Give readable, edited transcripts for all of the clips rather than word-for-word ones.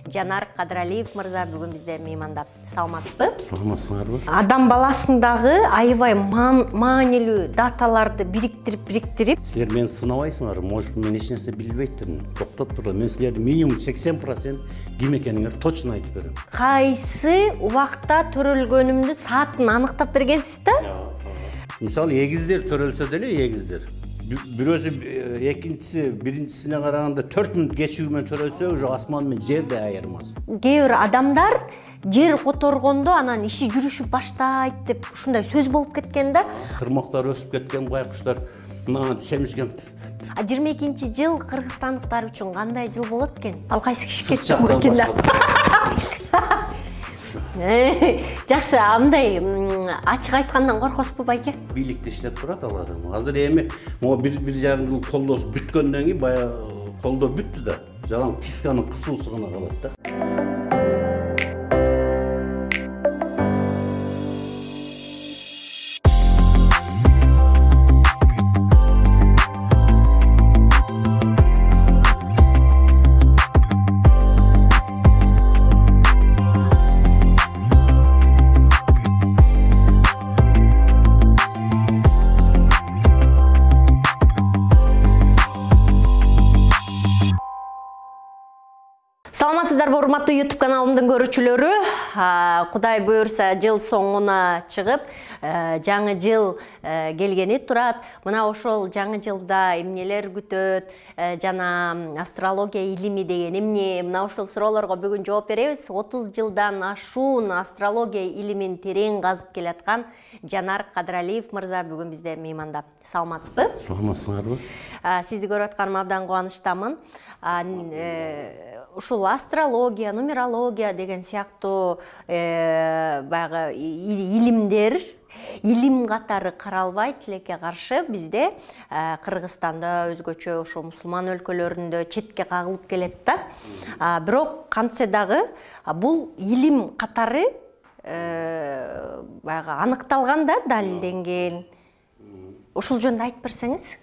Жанар Кадыралиев мырза бүгін бізде мейманда. Саламатсызбы? Саламатсыңарбы? Адам баласындағы аябай маанилүү даталарды бириктирип. Силер мени сынабайсыңар, может мен эч нерсе билбейттирмин. Токтоп туруп, мен силерди минимум 80% ким экениңерди точно айтып берем. Кайсы убакта төрөлгөнүмдү саатын аныктап бергенсиз да? Мисалы, эгиздер төрөлсө деле эгиздер. Бирөөсү экинчиси биринчисине караганда 4 мүнөт кечигүү менен төрөлсө, уже асман менен жерде айырмасы. Кээ бир адамдар жер которгондо анан иши жүрүшүп баштайт деп ушундай сөз болуп кеткен да. Тырмактар өсүп кеткен, байкуштар мына семишкен. 22-жыл кыргызстандыктар үчүн кандай жыл болот экен? Ал кайсы киши кеткен экен да? Жакшы, андай ачык айткандан коркосузбу байке? Бийликте иштеп турат ал адам. Азыр эми могу бир жарым жыл колдосуп бүткөндөн кийин бая колдоо бүттү да. Жалаң тисканын кысуусу гана калат да. Саламатсыздарбы, урматтуу YouTube каналымдын көрүүчүлөрү. Кудай буйрса жыл соңуна чыгып, жаңы жыл келгени турат. Мына ошол жаңы жылда эмнелер күтөт, жана астрология илими деген эмне? Мына ошол суроолорго бүгүн жооп беребиз. 30 жылдан ашуун астрология илимин терең казып келаткан Жанар Кадыралиев мырза бүгүн бизде мейманда. Саламатсызбы? Саламатсыңарбы? Сизди көрүп атканыма абдан кубанычтамын. Ушул астрология, нумерология деген сыяктуу баягы илимдер, илим катары каралбай тилекке каршы бизде Кыргызстанда өзгөчө ошо мусулман өлкөлөрүндө четке кагылып келет да. Бирок кантсе дагы бул илим катары баягы аныкталган да, далилденген. Ушул жөнүндө айтып берсеңиз.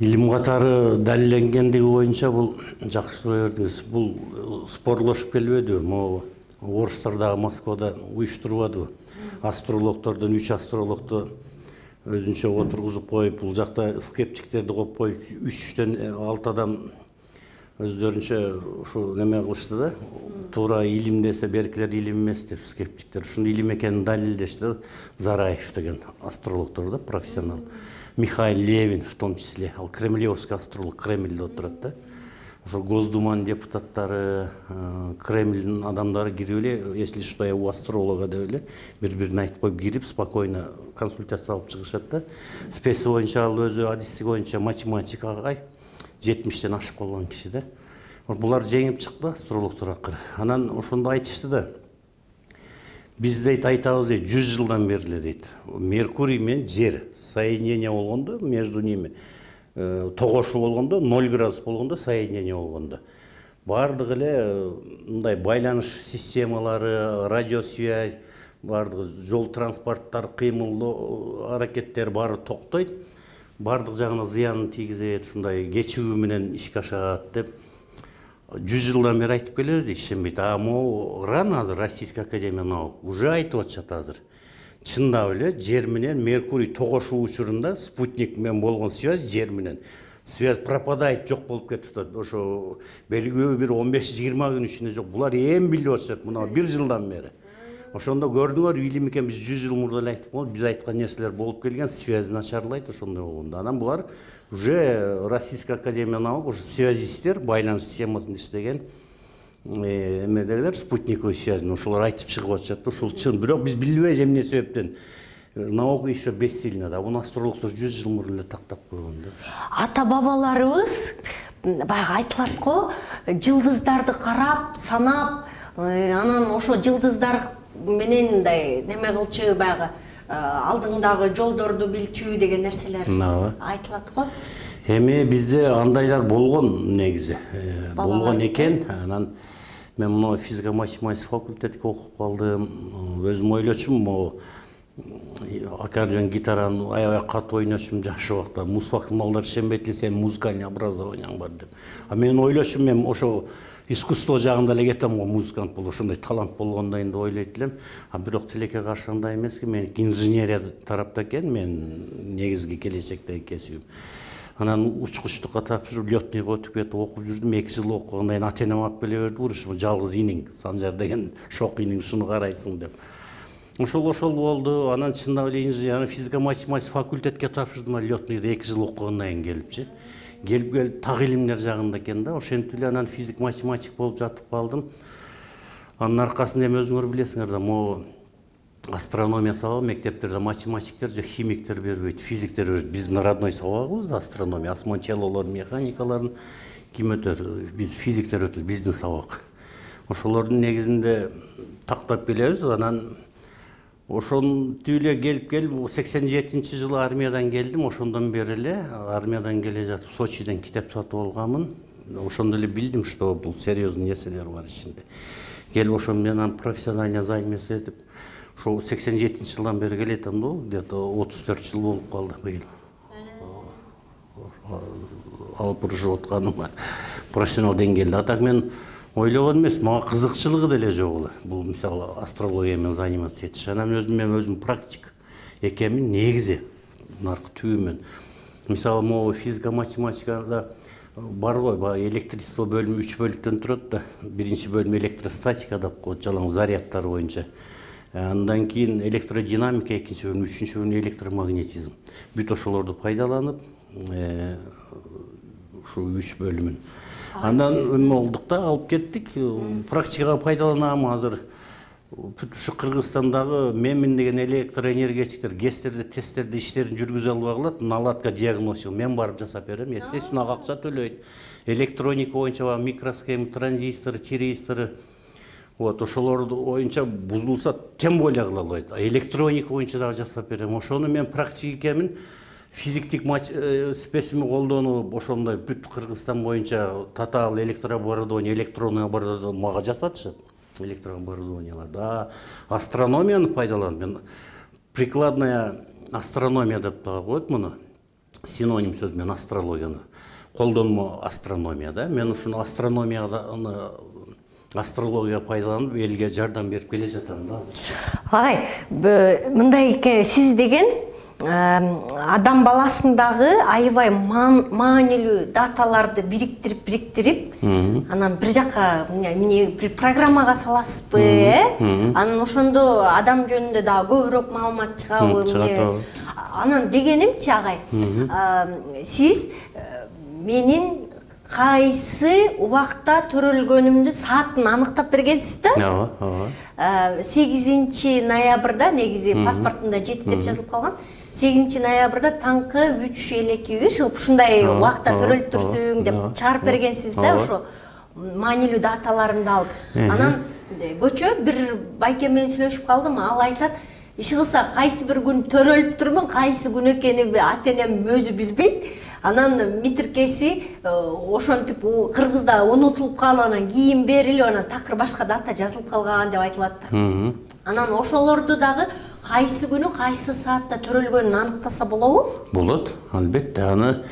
Илим катары далилденгендиги боюнча бул жакшы суроо бердиңиз. Бул спорлошуп келбедиби? Могу орустар дагы Москвада уюштурбадыбы? Астрологтордон 3 астрологду өзүнчө отургузуп коюп, бул жакта скептиктерди коюп коюп, 3-төн 6 адам өздөрүнчө ушу неме кылышты да. Туура илим десе, беркилер илим эмес деп скептиктер. Ушунун илим экенин далилдешти. Зараев деген астрологтор да, профессионал. Михаил Левин в том числе, ал кремлевский астролог, Кремльде отурат да. Ошо Госдуманын депутаттары, Кремльдин адамдары кирип эле, если что я у астролога деп эле бири-бирин айтып коюп кирип, спокойно консультация алып чыгышат да. Спеси боюнча ал өзү адиси боюнча математикага 70тен ашып калган киши да. Булар жеңип чыкты астрологтор акыры. Анан ошондо айтышты да. Биз дейт айтабыз дейт 100 жылдан бери эле дейт. Меркурий менен жер соединение болгондо, между ними тогошуу болгондо, 0 градус болгондо, соединение болгондо. Бардыгы эле мындай байланыш системалары, радиосвязь, бардыгы жол транспорттар, кыймылдоо аракеттер баары токтойт. Бардык жагына зыянын тийгизет, ушундай кечигүү менен ишке ашат деп 100 жылдан бери айтып келебиз дейт, ишенбейт. Могу рано азыр Российская академия наук уже айтып атышат азыр. Чындап эле жер менен Меркурий тогошуу учурунда спутник менен болгон связь жер менен связь пропадает, жок болуп кетип атат. Ошо белгилүү бир 15-20 күн ичинде жок. Булар эми билип атышат мына 1 жылдан бери. Ошондо көрдүңөр, илим экен биз 100 жыл мурда эле айтып койдук, биз айткан нерселер болуп келген, связь начарлайт ошондой болгондо. Анан булар уже Российская академия наук, уже связисттер, байланыш системасында иштеген эмедегилер, спутниковый связь, ошолор айтып чыгып атышат. Ушул чын, бирок биз билбейбиз эмне себептен. Наука еще бессильна да. Буну астрологдор 100 жыл мурун эле тактап койгон да. Ата бабаларыбыз баягы айтылат го, жылдыздарды карап, санап, анан ошо жылдыздар менен мындай неме кылчу, баягы алдыңдагы жолдорду билчү деген нерселер айтылат го. Эми бизде андайлар болгон негизи. Болгон экен. Анан мен мына физика-математика факультетке окуп калдым. Өзүм ойлочумун, могу аккордеон, гитараны аябай катуу ойночумун жакшы убакта. Музфак малдар ишенбейт эле, сен музыкальный образованияң бар деп. А мен ойлочумун, мен ошо искусство жагында эле кетем го, музыкант болуп ошондой талант болгондойн деп ойлойт элем. А бирок тилекке каршы андай эмес. Мен инженерия тарапта экен, мен негизги келечектеги кесибим. Анан учкучтукка тапшырып, лётныйга өтүп кетип окуп жүрдүм. 2 жыл окугандан кийин ата-энем алып келе берди, урушуп, жалгыз иниң, Санжар деген шок иниң, ушуну карайсың деп. Ошол болду. Анан чындап эле инженер, физика математика факультетке тапшырдым, лётныйда 2 жыл окугандан кийин келипчи. Келип так илимдер жагында экен да. Ошентип эле анан физик математик болуп жатып калдым. Анын аркасында эми өзүңөр билесиңер да, могу астрономия сабагы мектептерде математиктер же химиктер бербейт, физиктер бербейт. Биздин родной сабагыбыз астрономия, асман телолордун механикаларын ким өтөр? Биз физиктер өтөбүз, биздин сабак. Ошолордун негизинде тактап келебиз. Анан ошентип эле келип 87-жылы армиядан келдим. Ошондон бери эле армиядан келе жатып Сочиден китеп сатып алганмын. Ошондо эле билдим, что бул серьезный нерселер бар ичинде. Келип ошо менен профессионально займется этип, ошо 87-жылдан бери келетем да, где-то 34 жыл болуп калды быйыл. Алып урушуп атканыма профессионал деңгээлде. А так мен ойлогон эмес, мага кызыкчылыгы деле жок эле. Бул мисалы астрология менен заниматься этиш. Анан өзүм практик экенмин негизи, наркы түбүмөн. Мисалы могу физика математикада бар ғой, электричество бөлүмү 3 бөлүктөн турат да. Биринчи бөлүм электростатика деп коет, жалаң зарядтар боюнча. Андан кийин электродинамика, экинчи бөлүм, үчүнчү бөлүм электромагнетизм. Бүт ошолорду пайдаланып, ушу 3 бөлүмүн. Андан эме болдук да, алып кеттик. Практикага пайдаланам азыр. Ушу Кыргызстандагы Мемин деген электроэнергетиктер ГЭСтерде, тесттерде иштерин жүргүзө албай калат, наладка, диагностика. Мен барып жасап берем. Естественно, акча төлөйт. Электроника боюнча микросхема, транзисторы, тиристоры. Вот, ошолор боюнча бузулса тем более кыла албайт. Электроника боюнча дагы жасап берем. Ошону мен практик экенмин. Физиктик спесими колдонуп, ошондой бүт Кыргызстан боюнча татаал электрооборудование, электронный оборудование мага жасатышат. Электрооборудованиялар. Да, астрономияны пайдаланып, мен прикладная астрономия деп коет муну. Синоним сөз менен астрологияны. Колдонмо астрономия да. Мен ушуну астрология пайдаланып, элге жардам берип келе жатам да азырча. Агай, мындай сиз деген адам баласындагы аябай маанилүү даталарды бириктирип, анан бир жакка бир программага саласызбы, анан ошондо адам жөнүндө дагы көбүрөөк маалымат чыгабы? Анан дегенимчи, агай, сиз менин кайсы убакта төрөлгөнүмдү саатын аныктап бергенсиз да? Ооба. 8 ноябрда, негизи паспортунда 7 деп жазылып калган. 8 ноябрда таңкы 3:52 ушундай убакта төрөлүп турсуң деп чыгарып бергенсиз да, ошо маанилүү даталарымды алып. Анан көчө бир байке менен сүйлөшүп калдым, ал айтат, иши кылса кайсы бир күн төрөлүп турмун, кайсы күн экенин ата-энем өзү билбейт. Анан митиркеси ошентип Кыргызда унутулуп калып, анан кийин берилип, анан такыр башка дата жазылып калган деп айтылат да. Анан ошолорду дагы кайсы күнү, кайсы саатта төрөлгөнүн аныктаса болобу? Болот, албетте. Аны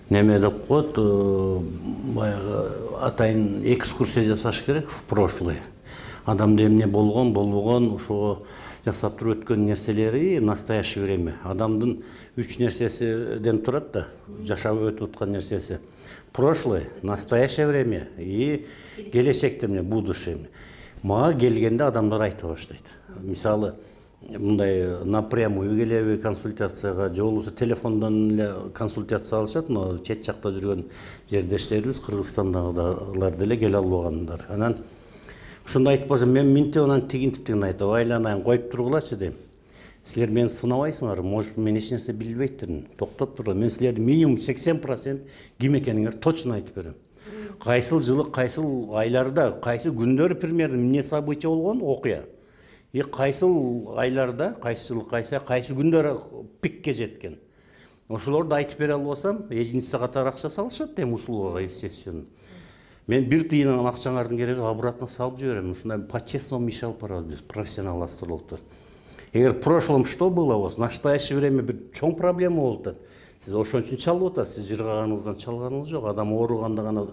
неме деп коет, баягы атайын экскурсия жасаш керек в прошлое. Адамда эмне болгон, болбогон, ошого жасап туруп өткөн нерселери настоящее время. Адамдын 3 нерсесиден турат да, жашап өтүп аткан нерсеси. Прошлое, настоящее время и келечекте эмне, будущее. Мага келгенде адамдар айта баштайт. Мисалы, мындай напрямую келеби консультацияга, же болбосо телефондон эле консультация алышат, но чет жакта жүргөн жердештерибиз Кыргызстандагылар деле келе албагандар. Анан ушундай айтып барсам, мен минтип анан тигинтиптен айтып, айланайын, коюп тургулачы дейм. Силер мени сынабайсыңар, может мен эч нерсе билбейттирмин. Токтоп туруп, мен силерди минимум 80% ким экениңерди точно айтып берем. Кайсыл жылы, кайсыл айларда, кайсы күндөр примерно эмне события болгон, окуя. И кайсыл айларда, кайсы жылы, кайсы күндөр пикке жеткен. Ошолорду айтып бере албасам, единица катары акча салышат эми услугага, естественно. Мен бир тыйынын акчаңардын кереги обратно салып жиберем. Ушундай по-честному иш алып барабыз биз, профессионал астрологдор. Эгер в прошлом что было у вас, в настоящее время бир чоң проблема болуп атат. Сиз ошон үчүн чалып атасыз, жыргаганыңыздан чалганыңыз жок. Адам ооруганда гана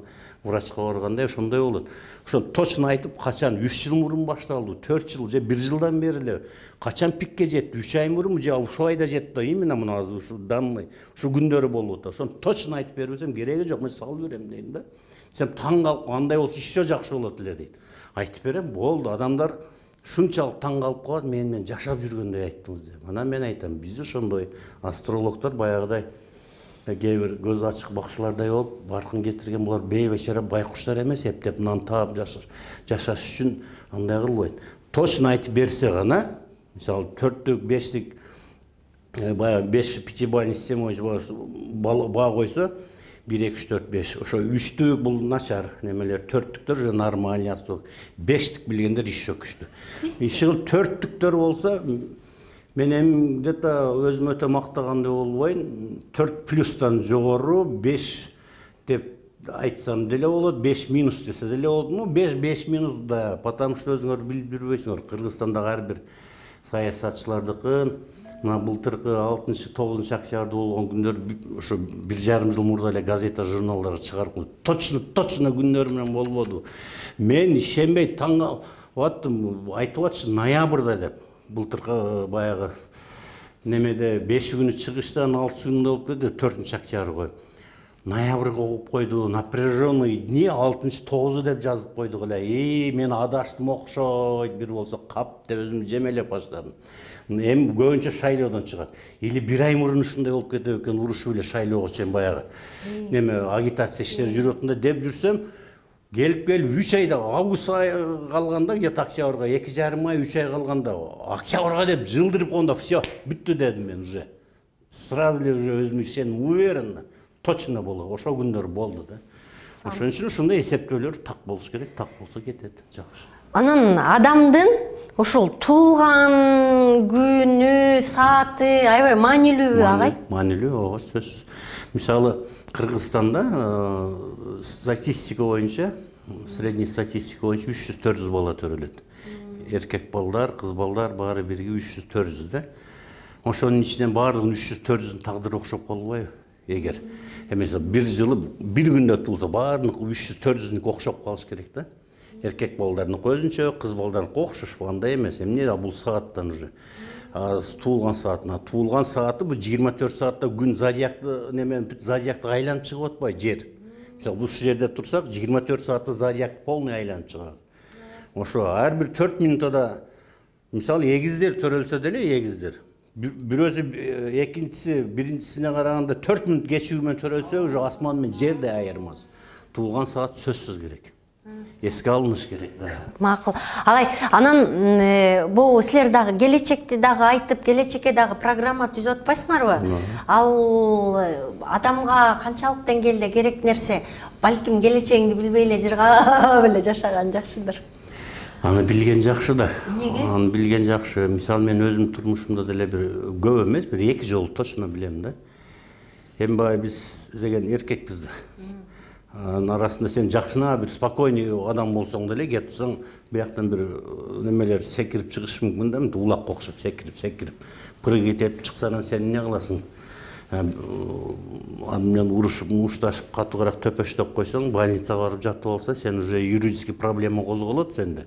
врачка барганда ошондой болот. Ошон точно айтып, качан 3 жыл мурун башталды, 4 жыл же 1 жылдан бери эле качан пикке жетти, 3 ай мурун же ушул айда жетти, именно мына азыр ушу данный, ушу күндөрү болуп атат. Ошон точно айтып бербесем кереги жок, мен салып берем дейм да. Сен таң калып, андай болсо иши жакшы болот эле дейт. Айтып берем, болду, адамдар шунчалык таң калып калат, менен жашап жүргөндөй айттыңыз деп. Анан мен айтам, биз ошондой астрологдор баягыдай кээ бир көз ачык бакчылардай болуп баркын кетирген, булар бейбечара байкуштар эмес, эптеп нан таап жашаш үчүн андай кылбайт. Точно айтып берсе гана, мисалы 4-лүк 5-лик баягы 5 пятибалльный система боюнча баа койсо 1, 2, 3, 4, 5. Ошо 3-лүк бул начар немелер, 4-лүктөр же нормальный астролог. 5-лик билгендер иш жок күчтүү. Иши 4-лүктөр болсо мен эми где-то өзүм өтө мактагандай болбойн, 4+ жогору 5 деп айтсам деле болот, 5- десе деле болот. 5- да, потому что өзүңөр билип жүрбөйсүңөр. Кыргызстандагы ар бир саясатчылардыкы мына былтыркы 6-9 октябрда болгон күндөр ошо 1,5 жыл мурда эле газета, журналдарга чыгарып, точно күндөр менен болбоду. Мен ишенбей таң калып аттым, айтып атчы ноябрда деп. Былтыркы баягы немеде 5 күнү чыгыштан 6 күндө болуп кетти, 4 октябрь коюп. Ноябрга коюп койду, напряженный дни 6-9 деп жазып койдук эле. Мен адаштым окшойт, бир болсо кап деп өзүмдү жемелеп баштадым. Эми көбүнчө шайлоодон чыгат. Или 1 ай мурун ушундай болуп кетет экен, урушуп эле шайлоого чейин баягы неме агитация иштери жүрөт да деп жүрсөм, келип 3 айда август калганда, где-то октябрга 2,5 ай, 3 ай калганда октябрга деп жылдырып койгондо все, бүттү дедим мен уже. Сразу эле уже өзүм ишеним, уверенно, точно болот. Ошол күндөр болду да. Ошон үчүн ушундай эсептөөлөр так болуш керек, так болсо кетет, жакшы. Анан адамдын ошол туулган күнү, сааты аябай маанилүүбү агай? Маанилүү, ооба, сөзсүз. Мисалы, Кыргызстанда статистика боюнча, средний статистика боюнча 300-400 бала төрөлөт. Эркек балдар, кыз балдар баары бирге 300-400 да. Ошонун ичинен баардыгынын 300-400 тагдыры окшоп калбайбы? Эгер эмесе бир жылы бир күндө туулса, баардык 300-400 окшоп калыш керек да. Эркек балдардын көзүнчө, кыз балдардын окшошпу, андай эмес. Эмне да бул сааттан уже туулган сааты бул 24 саатта күн зодиакты немен зодиакты айланып чыгып атпайбы, жер. Мисалы бул жерде турсак 24 саатта зодиак полный айланып чыгат. Ошо ар бир 4 минутада мисалы эгиздер төрөлсө деле эгиздер. Бирөөсү экинчиси биринчисине караганда 4 минут кечигүү менен төрөлсө уже асман менен жердей айырмасы. Туулган саат сөзсүз керек. Эске алыныш керек да. Макул. Агай, анан бул силер дагы келечекти дагы айтып, келечекке дагы программа түзүп атпайсыңарбы? Ал адамга канчалык деңгээлде керек нерсе? Балким келечегиңди билбей эле жыргап эле жашаган жакшыдыр. Аны билген жакшы да. Эмнеге? Аны билген жакшы. Мисалы мен өзүм турмушумда деле бир көп эмес, бир 2 жолу точно билем да. Эми бай биз деген эркекпиз да. Арасында сен жакшына бир спокойный адам болсоң деле кетсең, бияктан бир немелер секирип чыгышы мүмкүн да, улак окшоп секирип прыгать этип чыксаң сен эмне кыласың? Аны менен урушуп, мушташып, катуураак төпөштөп койсоң, больницага барып жатып алса, сен уже юридический проблема козголот сенде.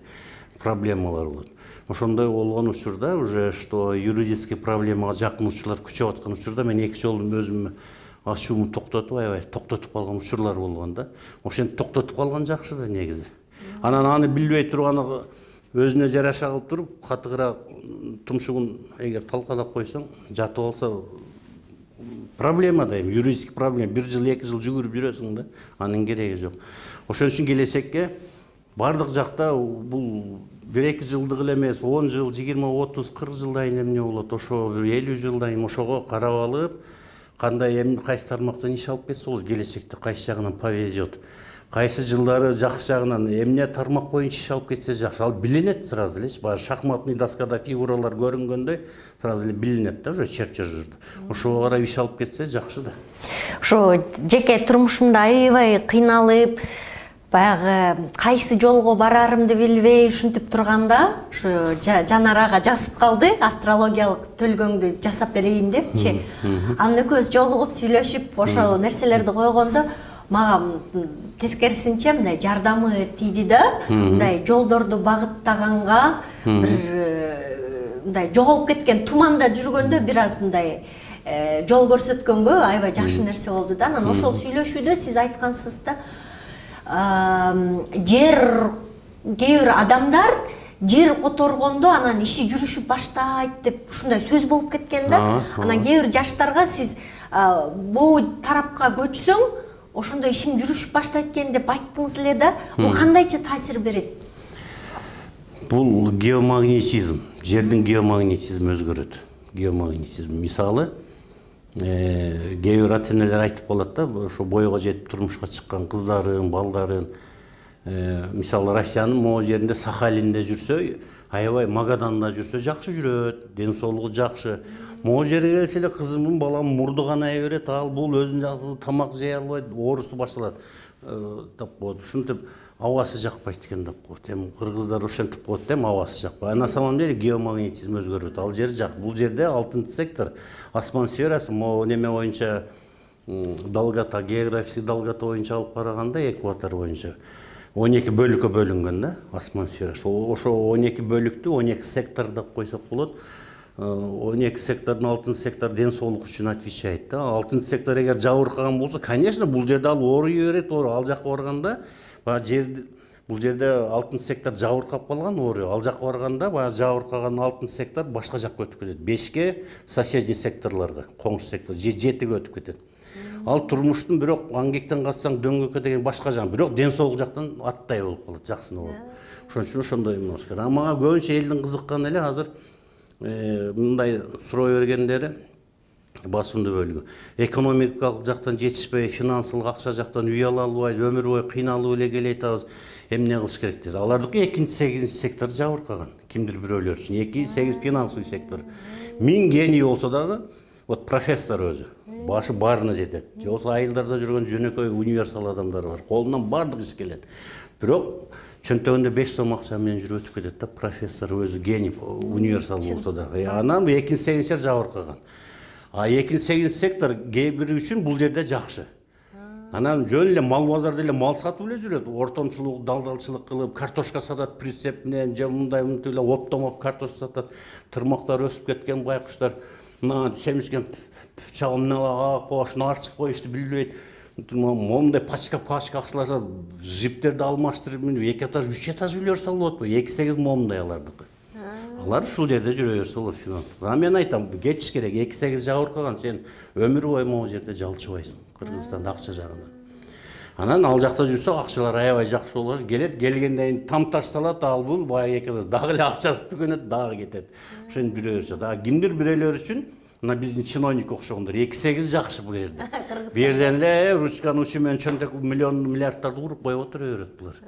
Проблемалар болот. Ошондой болгон учурда уже что юридический проблемага жакын учурлар күчөп аткан учурда мен 2 жолу өзүмө ачуумду токтотуп калган учурлар болгон да. Ошентип токтотуп калган жакшы да негизи. Анан аны билбей турганы өзүнө жараша кылып туруп, катыгыраак тумшугун эгер талкалап койсоң, жатып алса проблема да, юридический проблема. 1 жыл, 2 жыл жүгүрүп жүрөсүң да, анын кереги жок. Ошон үчүн келечекке бардык жакта бул 1-2 жылдык эле эмес, 10 жыл, 20, 30, 40 жылдан эмне болот, ошо 50 жылдан ошого карап алып, кандай эмне кайсы тармактан иш алып кетсе болот, келечекте кайсы жагынан повезет. Кайсы жылдары жакшы жагынан эмне тармак боюнча иш алып кетсе жакшы, ал билинет сразу эле. Баягы шахматный доскада фигуралар көрүнгөндөй сразу эле билинет да, уже чертеждо. Ошого карап иш алып кетсе жакшы да. Ошо жеке турмушумда аябай кыйналып, баягы кайсы жолго барарымды билбей ушинтип турганда ушу Жанар ага жазып калды, астрологиялык төлгөңдү жасап берейин депчи. Анын экөөбүз жолугуп сүйлөшүп ошол нерселерди койгондо мага тескерисинче мындай жардамы тийди да, мындай жолдорду багыттаганга, бир мындай жоголуп кеткен туманда жүргөндө бир аз мындай жол көрсөткөнгө аябай жакшы нерсе болду да. Анан ошол сүйлөшүүдө сиз айткансыз да, жер кээ бир адамдар жер которгондо анан иши жүрүшүп баштайт деп ушундай сөз болуп кеткен да. Анан кээ бир жаштарга сиз бул тарапка көчсөң ошондо ишиң жүрүшүп баштайт экен деп айттыңыз эле да. Бул кандайча таасир берет? Бул геомагнетизм, жердин геомагнетизми өзгөрөт. Геомагнетизм мисалы кээ бир ата-энелер айтып калат да, ошо бойго жетип турмушка чыккан кыздарын, балдарын, мисалы Россиянын могу жеринде Сахалинде жүрсө, аябай Магаданда жүрсө жакшы жүрөт, ден соолугу жакшы. Могу жерге келсе эле кызымдын балам мурду каная берет, ал бул өзүн тамак жей албайт, оорусу башталат деп коет. Ушинтип абасы жакпайт экен деп коет. Эми кыргыздар ошентип коет да, абасы жакпайт. На самом деле геомагнетизм өзгөрөт. Ал жер жак. Бул жерде 6 сектор асман сферасы могу неме боюнча далгата, географик далгата боюнча алып караганда экватор боюнча 12 бөлүккө бөлүнгөн да, асман сферасы. Ошо 12 бөлүктү 12 сектор деп койсок болот. 12 сектордун 6 сектор ден соолук үчүн отвечает да. 6 сектор эгер жабыркаган болсо, конечно, бул жерде ал ооруй берет, ал жакка барганда бул жерде 6 сектор жабыркап калган ооруй. Ал жакка барганда баягы жабыркаган 6 сектор башка жакка өтүп кетет. 5ке соседний секторлорго, коңшу сектор, 7ге өтүп кетет. Ал турмуштун бирок аңгектен катсаң дөңгөккө деген башка жагы, бирок ден соолук жактан аттай болуп калат, жакшына болот. Ошон үчүн ошондой эмес керек. Мага көбүнчө элдин кызыкканы эле азыр мындай суроо бергендери басымды бөлүгү. Экономикалык жактан жетишпей, финансылык акча жактан үй ала албай, өмүр бою кыйналып эле келе атабыз. Эмне кылыш керек дейт. Алардыкы 2-8 сектор жабыркаган. Кимдир бирөөлөр үчүн 2-8 финансовый сектор. 1000 гений болсо дагы, вот профессор өзү башы барына жетет. Же болсо айылдарда жүргөн жөнөкөй универсал адамдар бар. Колунан бардык иш келет. Бирок чөнтөгүндө 5 сом акча менен жүрүп өтүп кетет да, профессор өзү гений, универсал болсо дагы. Анан 2-8 жабыркаган. А 2-8 сектор кээ бири үчүн бул жерде жакшы. Анан жөн эле мал базарда эле мал сатып эле жүрөт. Ортомчулук, далдалчылык кылып, картошка сатат прицеп менен, же мындай эле оптомот картошка сатат. Тырмактар өсүп кеткен байкуштар, мына семишкен чагымына ак башына арчып коюшту билбейт. Момундай пачка акчаласа жиптерди алмаштырып, 2 этаж, 3 этаж үйлөр салып атпайбы? 2-8 момундай алардыкы. Алар ушул жерде жүрө берсе болот финансылык. А мен айтам, кетиш керек. 2-8 жабыркаган, сен өмүр бою могу жерде жалчыбайсың. Кыргызстанда акча жагынан. Анан ал жакта жүрсө акчалар аябай жакшы болот. Келет, келгенден там таш салат, ал бул баягы экенде дагы эле акчасы түгөнөт, дагы кетет. Ошон жүрө берсе. Дагы кимдир бирөөлөр үчүн мына биздин чиновник окшогондор 2-8 жакшы бул жерде. Бу жерден эле ручканын учу менен чөнтөк миллиарддарды уруп коюп отура берет булар.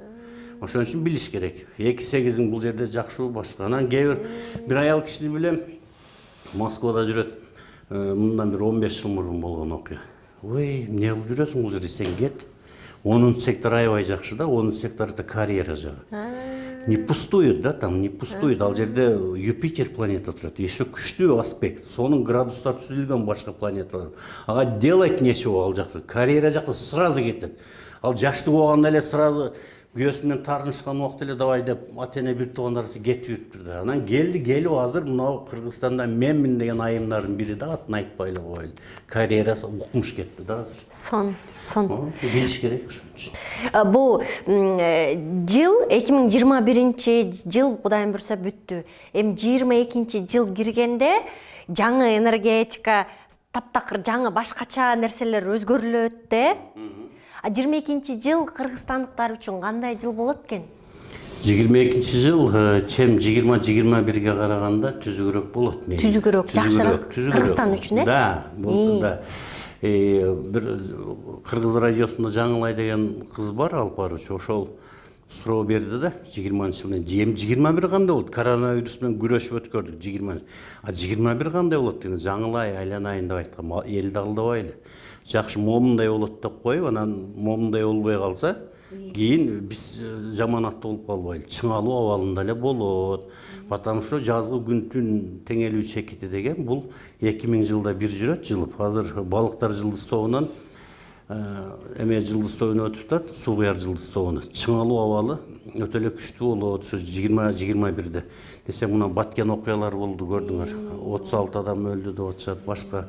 Ошон үчүн билиш керек. 2-8 бул жерде жакшы башка. Анан кээ бир аял кишини билем, Москвада жүрөт. Мындан бир 15 жыл мурун болгон окуя. Ой, эмне кылып жүрөсүң бул жерде, сен кет. 10 сектор аябай жакшы да, 10 сектор это карьера жагы. Не пустует, да, там не пустует. Ал жерде Юпитер планета турат. Еще күчтүү аспект. Сонун градустар түзүлгөн башка планеталар. Ага делать нечего ал жакта. Карьера жакта сразу кетет. Ал жаштуу болгондо эле сразу күйөөсү менен таарынышкан убакта эле давай деп ата-эне бир туугандарсы кетип жүрүптүр да. Анан келип азыр мына Кыргызстанда менмин деген айымдардын бири да, атын айтпай эле коелу. Карьерасы укмуш кетти да азыр. Сон. Билиш керек ошон үчүн. Бул жыл 2021 жыл Кудайым буйрса бүттү. Эми 22 жыл киргенде жаңы энергетика, таптакыр жаңы башкача нерселер өзгөрүлөт да. 22 жыл кыргызстандыктар үчүн кандай жыл болот экен? 22 жыл чем 20-21ге караганда түзүгүрөөк болот. Түзүгүрөөк, жакшыраак Кыргызстан үчүн, э? Да. Бир Кыргыз радиосунда Жаңылай деген кыз бар, Алпаруч, ошол суроо берди да, 20-жылдан. 21 кандай болот? Коронавирус менен күрөшүп өткөрдүк 20. А 21 кандай болот деген Жаңылай айланайын деп айткан. Элди алдабайлы. Жакшы момундай болот деп коюп, анан момундай болбой калса, Кийин биз жаманатта болуп калбайлы, чыңалуу абалында эле болот. Потому что жазгы күн түн теңелүү чекити деген бул 2000 жылда бир жүрөт, жылып. Азыр балыктар жылдызтобунан эме жылдызтобуна өтүп атат, суу куяр жылдызтобуна. Чыңалуу абалы өтө эле күчтүү болот, 20-21де. Десем мына Баткен окуялары болду, көрдүңөр. 36 адам өлдү деп атышат, башка.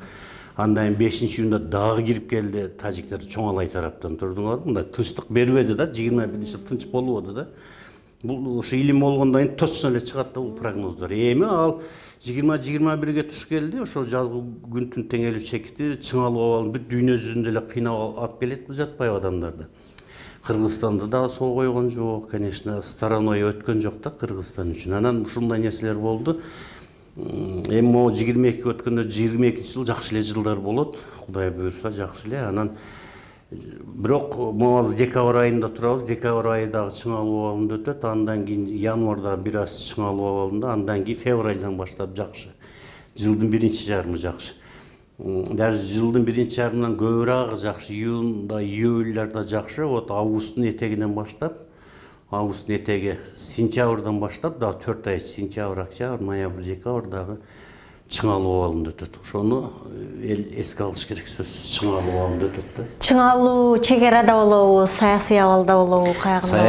Андан 5-июнда дагы кирип келди, тажиктер Чоңалай тараптан, көрдүңөрбү? Мындай тынчтык бербеди да, 21-жыл тынч болбоду да. Бул ошо илим болгондон кийин точно эле чыгат да бул прогноздор. Эми ал 20-21ге туш келди, ошо жазгы күн түн теңелүү чекити чыңалуу абалын бүт дүйнө жүзүндө эле кыйнап алып келет, бул жатпайбы адамдарды. Кыргызстанды дагы соо койгон жок, конечно, стороной өткөн жок да Кыргызстан үчүн. Анан ушундай нерселер болду. Эми могу 22 өткөндө 22-жыл жакшы эле жылдар болот. Кудай буйрса жакшы эле. Анан бирок могу декабрь айында турабыз. Декабрь айы дагы чыңалуу абалында өтөт. Андан кийин январда бир аз чыңалуу абалында, андан кийин февралдан баштап жакшы. Жылдын биринчи жарымы жакшы. Даже жылдын биринчи жарымынан көбүрөөк жакшы. Июнда, июльда жакшы. Вот августтун этегинен баштап, августтун этеги сентябрдан баштап дагы 4 ай, сентябрь, октябрь, ноябрь, декабрь дагы чыңалуу абалында өтөт. Ошону эл эске алыш керек, сөзсүз чыңалуу абалында өтөт да. Чыңалуу чек арада болобу, саясий абалда болобу, кайгында болот?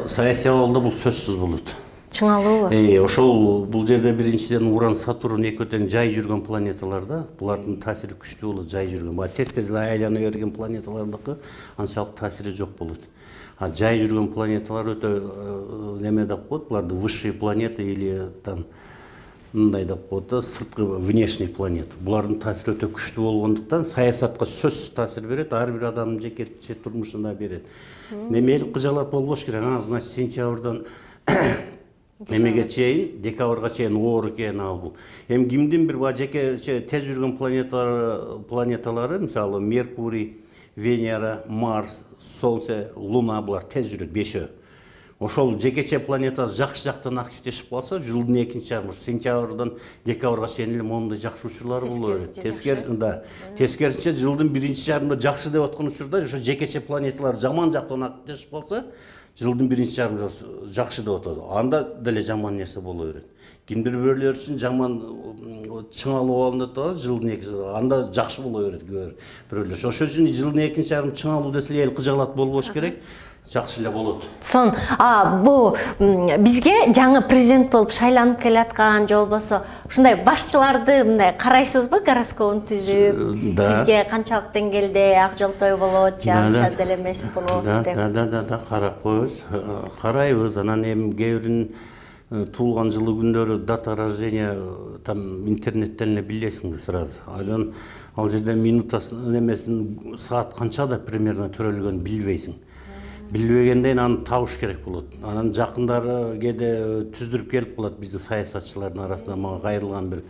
Саясий абалда бул сөзсүз болот. Чыңалуубу? Ошол бул жерде биринчиден Уран, Сатурн экөө тең жай жүргөн планеталар да. Булардын таасири күчтүү болот, жай жүргөн. Тез-тез айлана берген планеталардыкы анчалык таасири жок болот. А жай жүргөн планеталар өтө неме деп коет, буларды высшие планеты или там мындай деп коет, сырткы внешний планета. Булардын таасири өтө күчтүү болгондуктан саясатка сөзсүз таасир берет, ар бир адамдын жеке турмушуна берет. Немелик кыжалат болбош керек. Значит, сентябрдан эмеге чейин, декабрга чейин оор экен ал бул. Эми кимдин бир жеке тез жүргөн планеталары, мисалы Меркурий, Венера, Марс, Солнце, Луна булар тез жүрөт, 5-өө. Ошол жекече планета жакшы жактан активдешип калса, жылдын 2-нчи жарымы, сентябрдан декабрга чейин эле моундай жакшы учурлар болот. Тескерисинче жылдын 1-нчи жарымында жакшы деп аткан учурда ошо жекече планеталар жаман жактан активдешип калса, жылдын 1-нчи жарымында жакшы деп атат. Анда деле жаман нерсе боло берет. Кимдир бирөөлөр үчүн жаман чыңалуу абалында турат, жылдын 2 анда жакшы боло берет бирөөлөр. Ошол үчүн жылдын 2-нчи жарым чыңалуу десе эл кыжалат болбош керек. Жакшы эле болот. Сон, бу бизге жаңы президент болуп шайланып келаткан же болбосо ушундай башчыларды мындай карайсызбы, гороскопун түзүп, бизге канчалык деңгээлде ак жолтой болот, же анча деле эмес болот деп. Да, карап коебуз. Карайбыз. Анан эми кээ биринин туулган жылы күндөрү дата рождения там интернеттен эле билесиң да сразу. Анан ал жерде минутасын, немесин, саат канчада примерно төрөлгөнүн билбейсиң. Билбегенден аны табыш керек болот. Анан жакындары кээде түздүрүп келип калат биздин саясатчылардын арасында. Мага кайрылган бир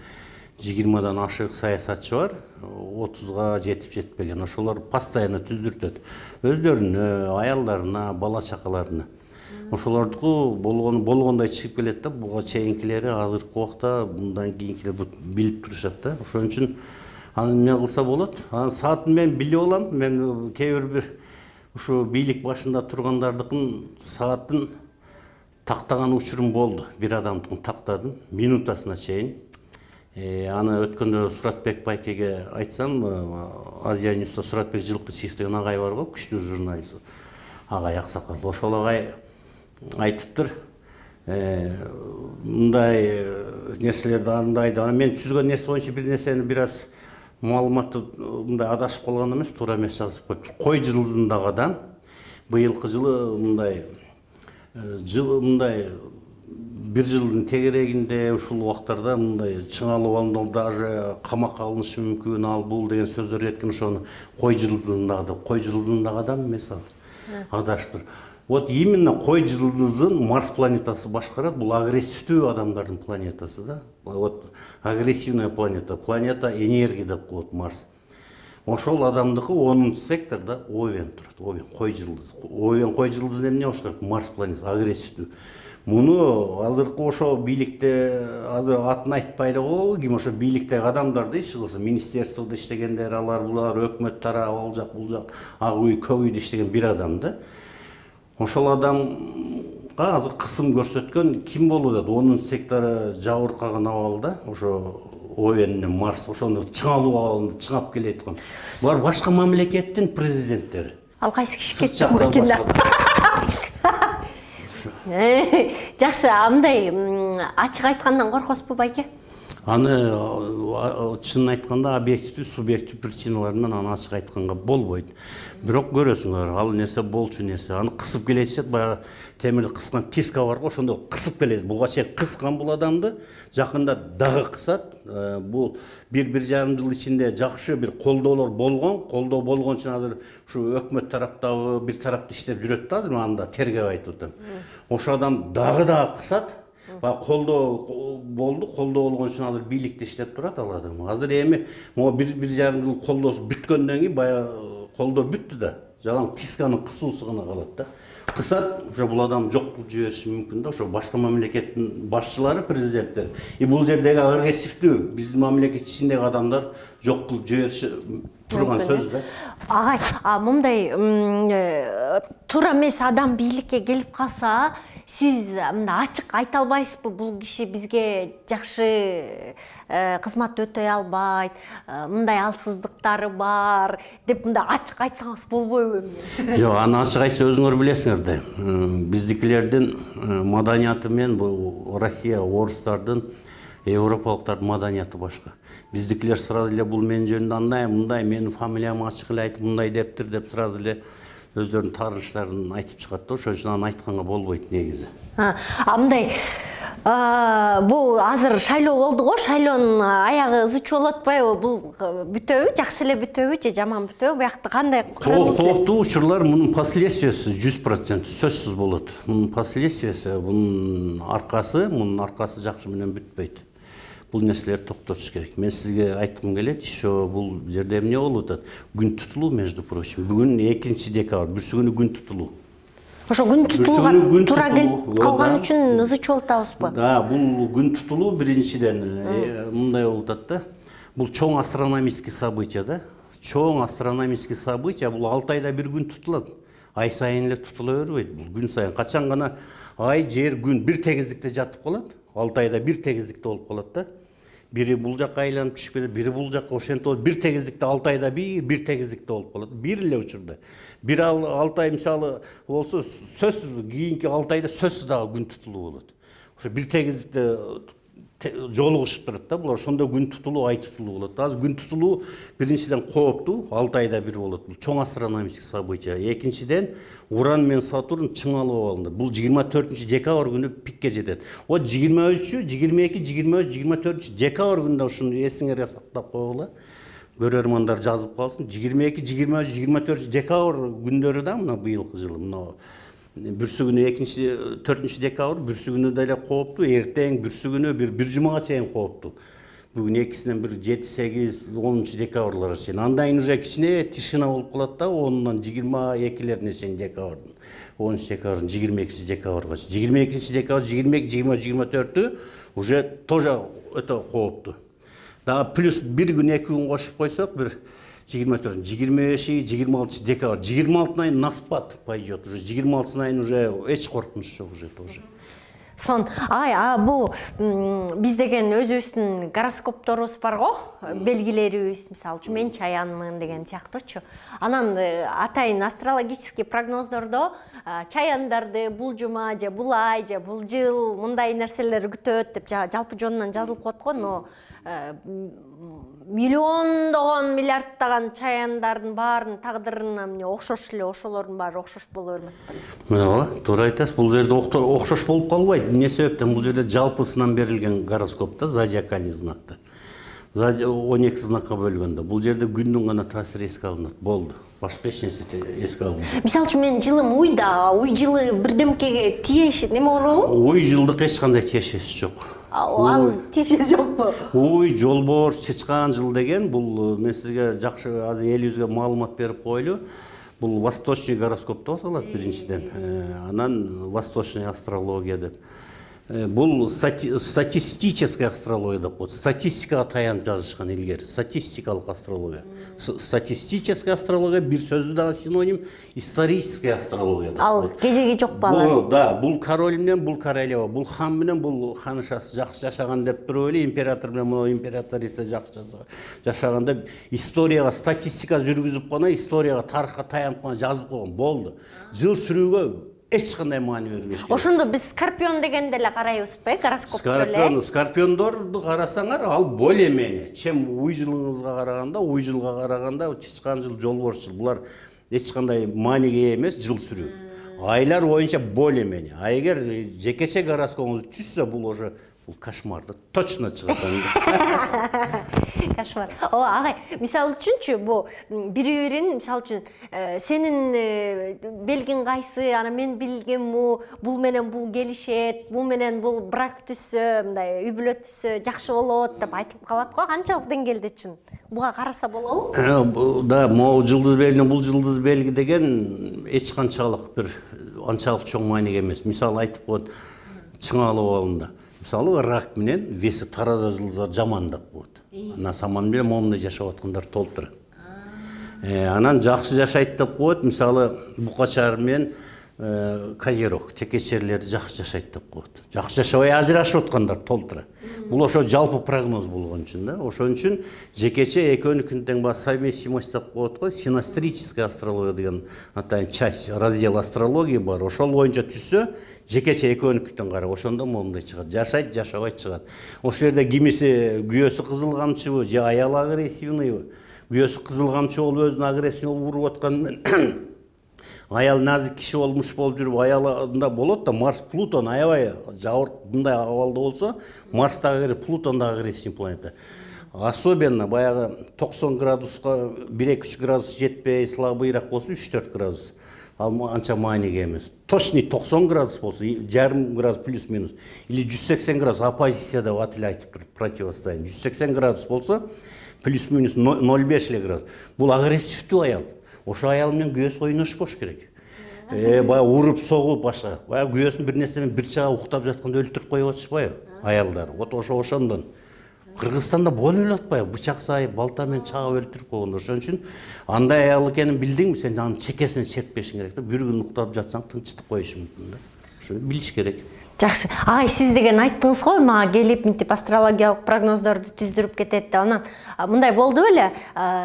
20дан ашык саясатчы бар, 30га жетип жетпеген. Ошолор постоянно түздүртөт. Өздөрүнө, аялдарына, бала чакаларына. Ошолордуку болгондой чыгып келет да, буга чейинкилери азыркы убакта мындан кийинкилер билип турушат да. Ошон үчүн аны эмне кылса болот? Анан саатын мен билип алам. Мен кээ бир ушу бийлик башында тургандардыкын саатын тактаган учурум болду. Бир адамдыкын тактадым, минутасына чейин. Аны өткөндө Суратбек байкеге айтсам, Азия Ньюста Суратбек Жылкычиев деген агай бар го, күчтүү журналист. Агай аксакал. Ошол агай айтыптыр. Мындай нерселерди андайды. Мен түзгөн нерсе боюнча бир нерсени бир аз маалыматты мындай адашып калган эмес, туура эмес жазып коюптур. Кой жылдындагы адам быйылкы жылы мындай бир жылдын тегерегинде ушул убактарда мындай чыңалуу абалында даже камакка алынышы мүмкүн, ал бул деген сөздөр кеткен. Ошону кой жылдындагы адам эмес ал. Адаштыр. Вот именно кой жылдызын Марс планетасы башкарат. Бул агрессивдүү адамдардын планетасы да. Вот агрессивная планета, планета энергии деп коет Марс. Ошол адамдыкы 10-чы секторда Овен турат. Овен кой жылдыз. Овен кой жылдыз эмне башкарат? Марс планета агрессивдүү. Муну азыркы ошо бийликте азыр атын айтпай эле коебу, ким ошо бийликтеги адамдарды иш кылса, министерстводо иштегендер, алар булар өкмөт тарабы ал жак бул жак, ак үй, көк үйдө иштеген бир адам да. ошол адамга азыр кысым көрсөткөн ким болуп атат? Онун сектору жабыркаган абалда, ошо ООН, Марс, ошону чыңалуу абалында чыңап келеаткан. Булар башка мамлекеттин президенттери. Ал кайсы киши кетти экен да. Жакшы, андай ачык айткандан коркосузбу байке? Аны чынын айтканда объективдүү, субъективдүү причиналар менен аны ачык айтканга болбойт. Бирок көрөсүңөр, ал нерсе болчу нерсе. Аны кысып келетишет, баягы темирди кыскан тиска бар го, ошондой кысып келет. Буга чейин кыскан бул адамды жакында дагы кысат. Бул 1-1,5 жыл ичинде жакшы бир колдоолор болгон. Колдоо болгон үчүн азыр ушу өкмөт тараптагы бир тарапта иштеп жүрөт да, азыр анда тергеп айтып атам. Ошо адам дагы кысат. Колдоо болду, колдоо болгон үчүн азыр бийликте иштеп турат ал адам. Азыр эми могу 1,5 жыл колдоосу бүткөндөн кийин баягы колдоо бүттү да. Жалаң тисканын кысуусу гана калат да. Кысат, ошо бул адам жок кылып жибериши мүмкүн да. Ошо башка мамлекеттин башчылары, президенттер. Бул жердеги агрессивдүү биздин мамлекет ичиндеги адамдар жок кылып жибериши турган сөз да. Агай, мындай туура эмес адам бийликке келип калса, сиз мындай ачык айта албайсызбы, бул киши бизге жакшы кызмат өтөй албайт, мындай алсыздыктары бар деп мындай ачык айтсаңыз болбойбу? Жок, аны ачык айтса өзүңөр билесиңер да. Биздикилердин маданияты менен бул Россия, орустардын, европалыктардын маданияты башка. Биздикилер сразу эле бул менин жөнүндө андай, мындай, менин фамилиямды ачык эле айтып, мындай дептир деп сразу эле өздөрүнүн таарынычтарын айтып чыгат да, ошон үчүн аны айтканга болбойт негизи. Мындай бул азыр шайлоо болду го, шайлоонун аягы ызычуу болуп атпайбы? Бул бүтөбү, жакшы эле бүтөбү же жаман бүтөбү? Буякта кандай карайсыз? Кооптуу учурлар, мунун последствиясы 100% сөзсүз болот. Мунун последствиясы, мунун аркасы жакшы менен бүтпөйт. Бул нерселерди токтотуш керек. Мен сизге айткым келет, ишо бул жерде эмне болуп атат? Күн тутулуу, между прочим. Бүгүн 2-декабрь, бүрсү күнү күн тутулуу. Ошо күн тутулууга туура келип калган үчүн ызычуу болуп атабызбы? Да, бул күн тутулуу биринчиден мындай болуп атат да. Бул чоң астрономический событие да. Чоң астрономический событие, бул 6 айда бир күн тутулат. Ай сайын эле тутула бербейт. Бул күн сайын качан гана ай, жер, күн бир тегиздикте жатып калат. 6 айда бир тегиздикте болуп калат да. Бири бул жакка айланып түшүп кетет, бири бул жакка, ошентип болуп бир тегиздикте 6 айда бир тегиздикте болуп калат. Бир эле учурда. Бир 6 ай мисалы болсо сөзсүз кийинки 6 айда сөзсүз дагы күн тутулуу болот. Ошо бир тегиздикте жолугушуп турат да, булар ошондо күн тутулуу, ай тутулуу болот. Азыр күн тутулуу биринчиден кооптуу, 6 айда бир болот. Бул чоң астрономический событие. Экинчиден Уран менен Сатурн чыңалуу абалында. Бул 24-декабрь күнү пикке жетет. О 23, 22, 23, 24 декабрь күндө ушуну эсиңерге сактап койгула. Көрөрмандар жазып калсын. 22, 23, 24 декабрь күндөрү да мына быйылкы жылы. Мына бүрсү күнү 4 декабрь, бүрсү күнү деле кооптуу, эртең бүрсү күнү бир жумага чейин кооптуу. Бүгүн экисинен бир 7, 8, 10 декабрларга чейин. Андан кийин уже кичине тишина болуп калат да, 10-нан 22-лерине чейин декабрдын. 10 декабрдын 22 декабрга чейин. 22 декабрь, 22, 20, 24 уже тоже өтө кооптуу. Дагы плюс бир күн, 2 күн кошуп койсок, бир 24, 25, 26 декабрь, 26 наспад пойдет. Уже 26 уже эч коркунуч жок уже тоже. Сон, бул биз деген өзүбүздүн гороскопторубуз бар го, белгилерибиз, мисалы үчүн мен чаянмын деген сыяктуучу. Анан атайын астрологический прогноздордо чаяндарды бул жума же бул ай же бул жыл мындай нерселер күтөт деп жалпы жонунан жазылып коет го, но миллиондогон, миллиарддаган чаяндардын баарынын тагдырына эмне окшош эле, ошолордун баары окшош боло бермек беле. Ооба, туура айтасыз. Бул жерде окшош болуп калбайт. Эмне себептен? Бул жерде жалпысынан берилген гороскопто, зодиакальный знакта. 12 знакка бөлгөндө. Бул жерде күндүн гана таасири эске алынат. Болду. Башка эч нерсе эске алынбайт. Мисалы үчүн менин жылым уйда, уй жылы бирдемкеге тиеш неме болобу? Уй жылдык эч кандай тиешеси жок. Ал тиешеси жокпу? Уй, жолбор, чычкан жыл деген бул мен сизге жакшы элибизге маалымат берип коелу. Бул восточный гороскоп деп аталат биринчиден. Анан восточный астрология деп. Бул статистическая астрология деп коет. Статистикага таянып жазышкан илгери. Статистикалык астрология. Статистическая астрология бир сөзү дагы синоним историческая астрология. Ал кежеги жок балар. Да, бул король менен бул королева, бул хан менен бул ханышасы жакшы жашаган деп туруп эле, император менен могу императрица жакшы жашаган деп историяга статистика жүргүзүп гана, историяга тарыхка таянып гана жазып койгон болду. Жыл сүрүүгө эч кандай маани бербеш. Ошондо биз скорпион дегенде эле карайбызбы, гороскопто эле? Скорпиондорду карасаңар, ал более-менее, чем уй жылыңызга караганда, чычкан жыл, жолборс жыл, булар эч кандай мааниге ээ эмес жыл сүрүү. Айлар боюнча более-менее. А эгер жекече гороскопуңуз түшсө, бул уже бул кошмарды точно чыгат. Кошмар. Агай, мисалы үчүнчү, бу бири-бирин, мисалы үчүн, сенин белгин кайсы, ана мен билгем бул менен бул келишет, бул менен бул брак түссө, мындай үй бүлө түссө жакшы болот деп айтып калат го. Канчалык деңгээлде чын? Буга караса болобу? Да, могу жылдыз белги, бул жылдыз белги деген эч канчалык бир анчалык чоң мааниге эмес. Мисалы айтып коет чыңалып алында. Мисалы рак менен веси тараза жылдыздар жаман деп коет. Ана саман менен момундай жашап аткандар толтура. Анан жакшы жашайт деп коет. Мисалы букачар менен козерог, текечерлер жакшы жашайт деп коет. Жакшы жашабай ажырашып аткандар толтура. Бул ошо жалпы прогноз болгон үчүн да. Ошон үчүн жекече экөөнүкүн тең ба совместимость деп коет го. Синастрическая астрология деген атайын часть, раздел астрологии бар. Ошол боюнча түссө, жекече экөөнүкүн карап, ошондо момундай чыгат. Жашайт, жашабай чыгат. Ошол жерде кимиси күйөөсү кызыл камчыбы, же аял агрессивныйбы. Күйөөсү кызыл камчы болуп өзүн агрессивный болуп уруп аткан аял назик киши болмуш болуп жүрүп, аялында болот да, Марс, Плутон аябай жабырк мындай абалда болсо, Марс дагы, Плутон дагы агрессивный планета. Особенно баягы 90 градуска 1-3 градус жетпей, слабыйраак болсо 3-4 градус. Ал анча мааниге эмес. Точный 90 градус болсо, жарым градус плюс-минус, или 180 градус оппозиция деп ат эле айтып туруп, противостояние. 180 градус болсо, плюс-минус 0,5 градус. Бул агрессивдүү аял. Ошо аял менен күйөөсү ойношпош керек. Бая уруп согуп башка. Бая күйөөсүн бир нерсе менен бир чага уктап жатканда өлтүрүп коюп атышпайбы аялдар. Вот ошондон. Кыргызстанда болуп эле атпайбы? Бычак сайып, балта менен чагып өлтүрүп койгон. Ошон үчүн андай аял экенин билдиңби, сен анын чекесине чертпешиң керек да. Бир күн уктап жатсаң тынчтык коюшу мүмкүн да. Ошону билиш керек. Жакшы. Агай, сиз деген айттыңыз го, мага келип мынтип астрологиялык прогноздорду түздүрүп кетет деп. Анан мындай болду беле?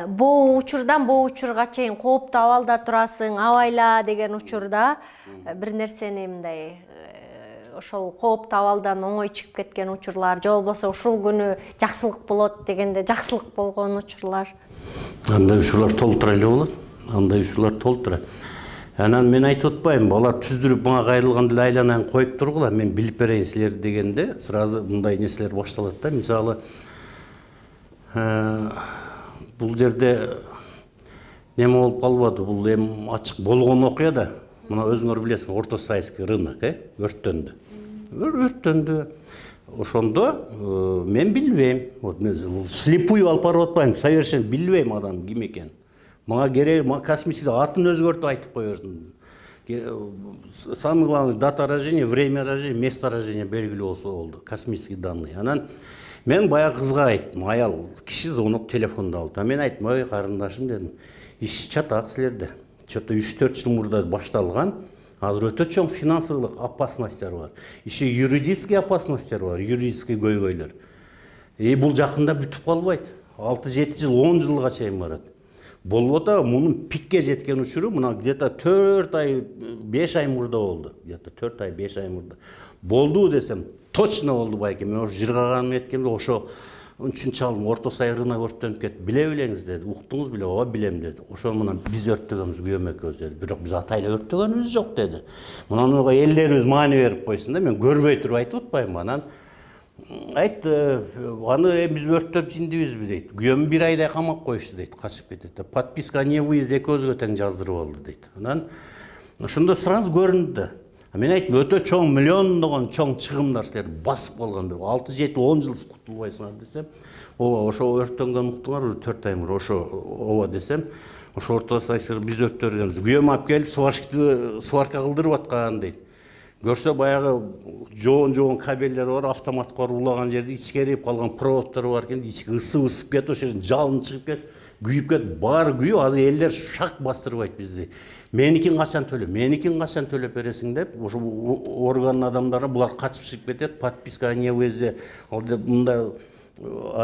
Боо учурдан боо учурга чейин кооптуу абалда турасың, абайла деген учурда бир нерсени мындай ошол кооптуу абалдан оңой чыгып кеткен учурлар, же болбосо ушул күнү жакшылык болот дегенде жакшылык болгон учурлар. Андай учурлар толтура эле болот. Андай учурлар толтура. Анан мен айтып атпайм, алар түздүрүп мага кайрылганда эле айланайын коюп тургула, мен билип берейин силерди дегенде, сразу мындай нерселер башталат да. Мисалы, бул жерде неме болуп калбады, бул эми ачык болгон окуя да. Мына өзүңөр билесиң, Орто Сайский рынок, өрттөндү. Өрттөндү. Ошондо мен билбейм. Вот мен слепую алып барып атпайм, совершенно билбейм адам ким экенин. Мага керек, космический атын өзгөртүп айтып коёсуң. Самое главное, дата рождения, время рождения, место рождения белгилүү болсо болду, космический данные. Анан мен баягы кызга айттым, аял киши звонок телефонду алды. Мен айттым, ой карындашым дедим, иш чатак силерде. Что-то 3-4 жыл мурда башталган, азыр өтө чоң финансылык опасностьтер бар. Иши юридический опасностьтер бар, юридический көйгөйлөр. Бул жакында бүтүп калбайт. 6-7 жыл, 10 жылга чейин барат. Болуп ата мунун пикке жеткен учуру мына где-то 4 ай, 5 ай мурда болду. Где-то 4 ай, 5 ай мурда. Болду десем, точно болду байке. Мен ошо жыргаганымды айткемде, ошо үчүн чалым Орто Сай рынок өрттөнүп кетти. Биле билеңиз деди. Уктуңуз беле? Ооба билем деди. Ошол менен биз өрттөгөнбүз, күйөөм экөөбүз деди. Бирок биз атайла өрттөгөнүбүз жок деди. Мунуга элдерибиз маани берип койсун да. Мен көрбөй туруп айтып атпаймынбы. Анан айтты, аны биз өрттөп жиндибизби дейт. Күйөөмү 1 айдай камап коюшту дейт, качып кетет. Подписка не выезд экөөбүзгө тең жаздырып алды дейт. Анан ошондо сразу көрүндү да. Мен айттым, өтө чоң миллиондогон чоң чыгымдар силер басып калган. 6-7-10 жыл кутулбайсыңар десем, ооба, ошо өрттөнгөн уктуңар 4 ай мурда, ошо ооба десем, ошо Орто Сайсы биз өрттөргөнбүз. Күйөөм алып келип сварка кылдырып аткан дейт. Көрсө баягы жоон кабелдер бар, автоматка улаган жерде ичкерип калган проводдор бар экен, ички ысып кетип, ошо жерден жалын чыгып кетип, күйүп кетип, баары күйүп, азыр элдер шак бастырбайт бизди. Меникин качан төлөп бересиң деп, ошо орган адамдары булар качып чыгып кетет, подписка не выезде, мында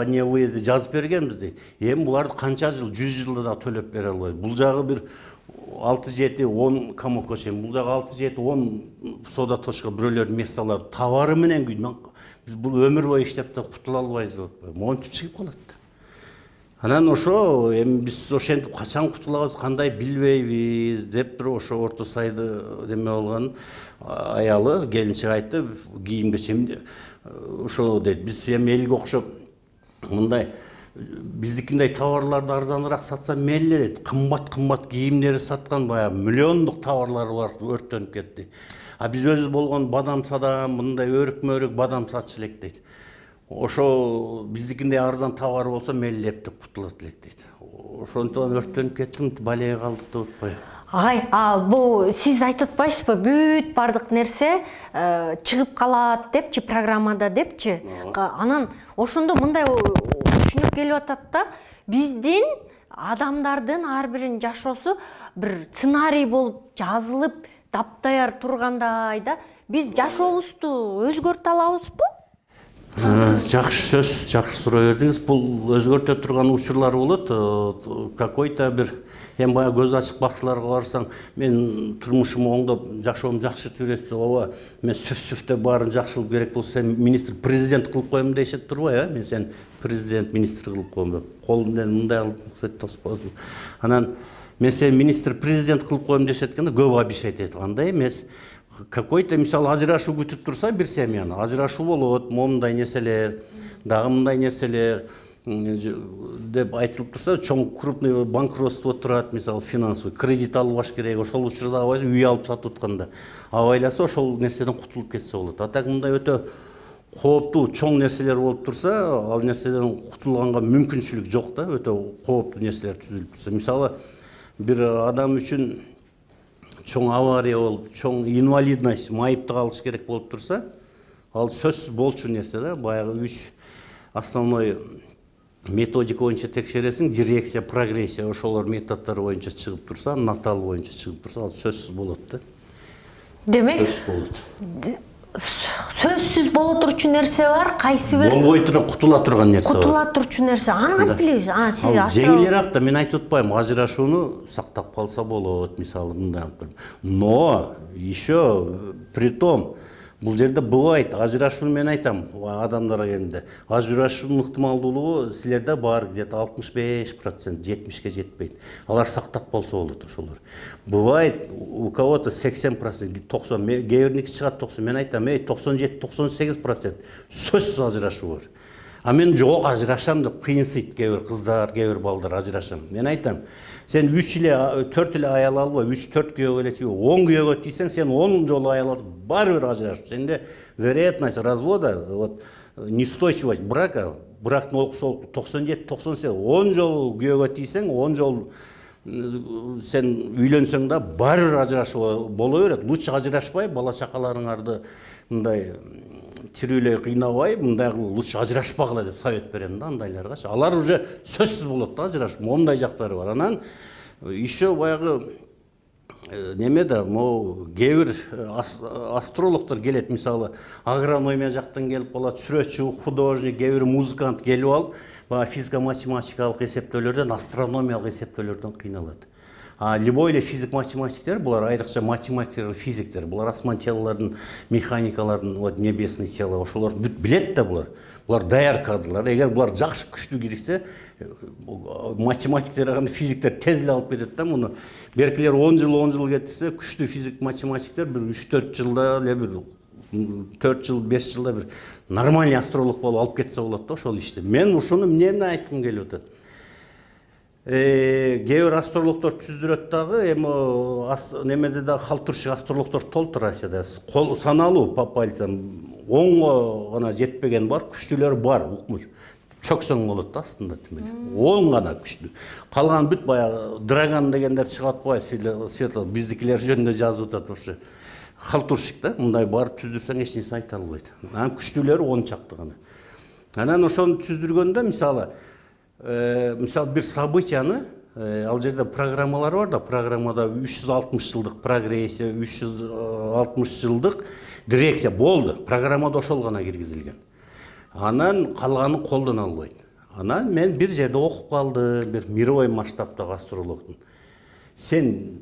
не выезде жазып берген бизди. Эми буларды канча жыл, 100 жылда да төлөп бере албайбыз. Бул жагы бир 6-7-10 камокко чейин, бул жагы 6-7-10 сода точка бирөөлөрдүн месалары товары менен күйдү. Биз бул өмүр бою иштеп да кутула албайбыз деп, монтип чыгып калат. Анан ошо эми биз ошентип качан кутулабыз, кандай билбейбиз деп бир ошо Орто Сайды деме болгон аялы келинчек айтты, кийим кечем ошо дейт. Биз эми элге окшоп мындай биздикиндей товарларды арзаныраак сатса мейли дейт. Кымбат кийимдерди саткан баягы миллиондук товарлары бар өрттөнүп кетти. А биз өзүбүз болгон бадам садам, мындай өрүк-мөрүк бадам сатчу элек дейт. Ошо биздикиндей арзан товар болсо мейли деп кутулат элек дейт. Ошондон өрттөнүп кеттим, балеге калдык деп атпайбы. Агай, бул сиз айтып атпайсызбы, бүт бардык нерсе чыгып калат депчи, программада депчи. Анан ошондо мындай түшүнүк келип атат да, биздин адамдардын ар биринин жашоосу бир сценарий болуп жазылып, таптаяр тургандай да, биз жашообузду өзгөртө алабызбы? Жакшы сөз, жакшы суроо бердиңиз. Бул өзгөртө турган учурлар болот. Какой-то бир эми баягы көз ачык бакчыларга барсаң, мен турмушум оңдоп, жашоом жакшы түрөсүп, ооба, мен сүф-сүфтө баарын жакшылык керек болсо, сен министр, президент кылып коем дешет турбайбы? Мен сен президент, министр кылып коем деп, колумдан мындай алып тоспосун. Анан мен сен министр, президент кылып коем дешет экен, көп обещать этет. Андай эмес. Какой-то, мисалы, ажырашуу күтүп турса бир семьяны, ажырашуу болот, момундай нерселер, дагы мындай нерселер деп айтылып турса, чоң крупный банкротство турат, мисалы, финансовый, кредит албаш керек, ошол учурда абайсы үй алып сатып атканда, абайласа ошол нерседен кутулуп кетсе болот. А так мындай өтө кооптуу, чоң нерселер болуп турса, ал нерседен кутулганга мүмкүнчүлүк жок да, өтө кооптуу нерселер түзүлүп турса. Мисалы, бир адам үчүн чоң авария болуп, чоң инвалидность, майыпты калыш керек болуп турса, ал сөзсүз болчу нерсе да, баягы 3 основной методика боюнча текшересиң, дирекция, прогрессия, ошолор методдор боюнча чыгып турса, натал боюнча чыгып турса, ал сөзсүз болот да. Демек, сөзсүз болот. Сөзсүз боло турчу нерсе бар, кайсы бир болбой туруп кутула турган нерсе бар. Кутула турчу нерсе, аны айтып билебиз. Сиз жеңилирээк да, мен айтып атпайм, ажырашууну сактап калса болот, мисалы, мындай. Но еще при том, бул жерде бывает, ажырашууну мен айтам адамдарга келгенде, ажырашуунун ыктымалдуулугу силерде бар где-то 65%, 70-ке жетпейт. Алар сактап калса болот ошолор. Бывает у кого-то 80%, 90, кээ бириники чыгат 90, мен айтам, 97-98% сөзсүз ажырашуу бар. А мен жок ажырашам деп кыйынсыйт кээ бир кыздар, кээ бир балдар ажырашам. Мен айтам, сен 3 эле 4 эле аял албай, 3-4 күйөөгө эле тийип, 10 күйөөгө тийсең, сен 10 жолу аял алсаң, баары бир ажырашып. Сенде вероятность развода, вот неустойчивость брака, брактын олкусу 97-98, 10 жолу күйөөгө тийсең, 10 жолу сен үйлөнсөң да баары бир ажырашуу боло берет. Лучше ажырашпай, бала чакаларыңарды мындай тирүүлөй кыйнабай, мындай лучше ажырашпагыла деп совет берем да андайларгачы. Алар уже сөзсүз болот да ажырашуу. Мондай жактары бар. Анан еще баягы неме да, кээ бир астрологдор келет, мисалы, агрономия жактан келип калат, сүрөтчү, художник, кээ бир музыкант келип алып, физико-математикалык эсептөөлөрдөн, астрономиялык эсептөөлөрдөн кыйналат. Любой эле физик-математиктер, булар айрыкча математиктер, физиктер, булар асман телолордун, механикалардын, вот небесный тело, ошолор бүт билет да булар. Булар даяр кадрлар. Эгер булар жакшы күчтүү киришсе, математиктер, физиктер тез эле алып кетет да муну. Беркилер 10 жыл кетсе, күчтүү физик-математиктер бир 3-4 жылда эле бир 4 жыл, 5 жылда бир нормальный астролог болуп алып кетсе болот да ошол ишти. Мен ушуну эмне айткым келип атат. Кээ бир астрологдор түздүрөт дагы, эми немеде да калтырышчы астрологдор толтур Россияда. Кол саналуу по пальцам, 10го гана жетпеген бар, күчтүүлөр бар, укмуш. Чөксөң болот да астында тимек. 10 гана күчтүү. Калган бүт баягы Драган дегендер чыгып атпайбы, светло, биздикилер жөнүндө жазып атат вообще. халтурщик да, мындай барып түздүрсөң эч нерсе айта албайт. Анан күчтүүлөрү 10 чакты гана. Анан ошону түздүргөндө мисалы бир событияны, ал жерде программалар бар да, программада 360 жылдык прогрессия, 360 жылдык дирекция болду. Программада ошол гана киргизилген. Анан калганын колдон албайт. Анан мен бир жерде окуп калдым, бир мировой масштабтагы астрологдун. Сен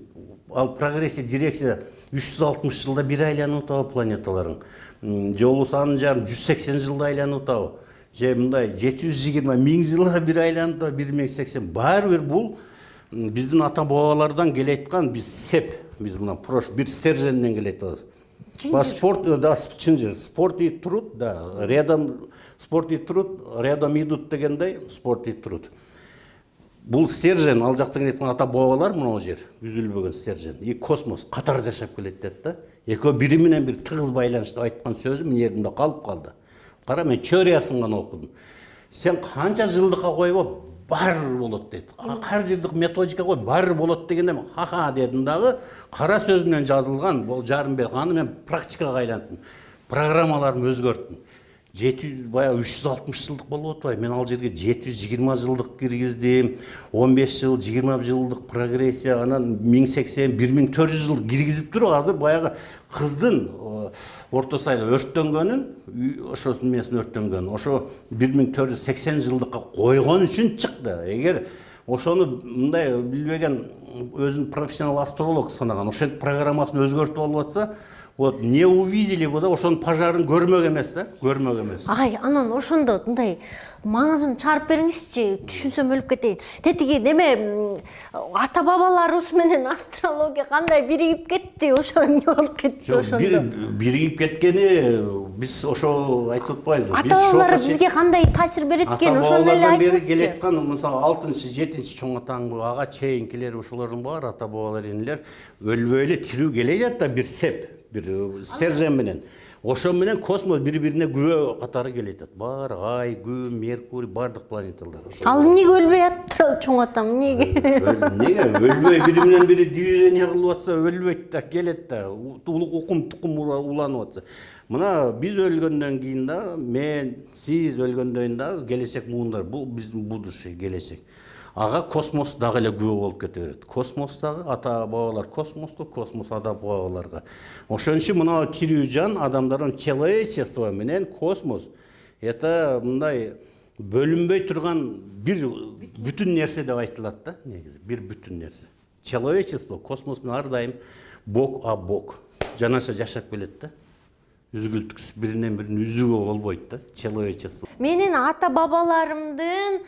ал прогрессия дирекция 360 жылда бир айланып атабы планеталарың. Же болбосо анын жагын 180 жылда айланып атабы. Же мындай 720 1000 жылда бир айланып атабы, 1080. Баары бул биздин ата бабалардан келе аткан биз сеп. Биз мына бир стерженден келе атабыз. Спорт, да, чынжыр. Спорт и труд, да, рядом спорт и труд, рядом идут дегендей, спорт и труд. Бул стержен, ал жактан келе аткан ата бабалар мына жер, үзүлбөгөн стержен. И космос катар жашап келет дейт да. Экөө бири менен бир тыгыз байланышта айткан сөзү минердимде калып калды. Кара, мен теориясын гана окудум. Сен канча жылдыкка койбо, бар болот дейт. Кар жылдык методика кой, бар болот дегенде мен ха-ха дедим дагы, кара сөз менен жазылган, бул жарым бел. Аны мен практикага айлантым. Программаларымды өзгөрттүм. 360 жылдык болуп атпайбы. Мен ал жерге 720 жылдык киргиздим, 15 жыл, 20 жылдык прогрессия, анан 1080, 1400 жыл киргизип туруп, азыр баягы кыздын орто сайда өрттөнгөнүн, ошосун менен өрттөнгөн, ошо 1480 жылдыкка койгон үчүн чыкты. Эгер ошону мындай билбеген өзүн профессионал астролог санаган, ошентип программасын өзгөртүп алып атса, вот не увидели бы, да, ошонун пожарын көрмөк эмес да, көрмөк эмес. Агай, анан ошондо мындай маңызын чыгарып бериңизчи, түшүнсөм өлүп кетейин. Тетиги неме ата бабаларыбыз менен астрология кандай биригип кетти, ошо эмне болуп кетти ошондо? Биригип кеткени биз ошо айтып атпайбызбы? Ата бабалар бизге кандай таасир берет экен, ошону эле айтыңызчы. Келе аткан, мисалы 6-7 чоң атаңбы, ага чейинкилер ошолордун баары ата бабалар энелер өлбөй эле тирүү келе жатты бир сеп. Bir stержен менен. Ошо менен космос бири-бирине күбө катары келет. Бар Ай, Күн, Меркурий, бардык планеталар. Ал эмнеге өлбөй атты чоң атам, эмнеге? Эмнеге өлбөй бири менен бири движение кылып атса, өлбөйт да, келет да. Укум тукум уланып атса. Мына биз өлгөндөн кийин да, мен, сиз өлгөндөн кийин да келечек муундар, бул биздин будущее келечек. Ага космос дагы эле күбө болуп кете берет. Космостагы ата бабалар космоско, космос ата бабаларга. Ошон үчүн мына тирүү жан адамдардын человечество менен космос это мындай бөлүнбөй турган бир бүтүн нерсе деп айтылат да, негизи, бир бүтүн нерсе. Человечество космос менен ар дайым бок а бок жанаша жашап келет да. Үзгүлтүксүз биринен бирин үзүүгө болбойт да, человечество. Менин ата бабаларымдын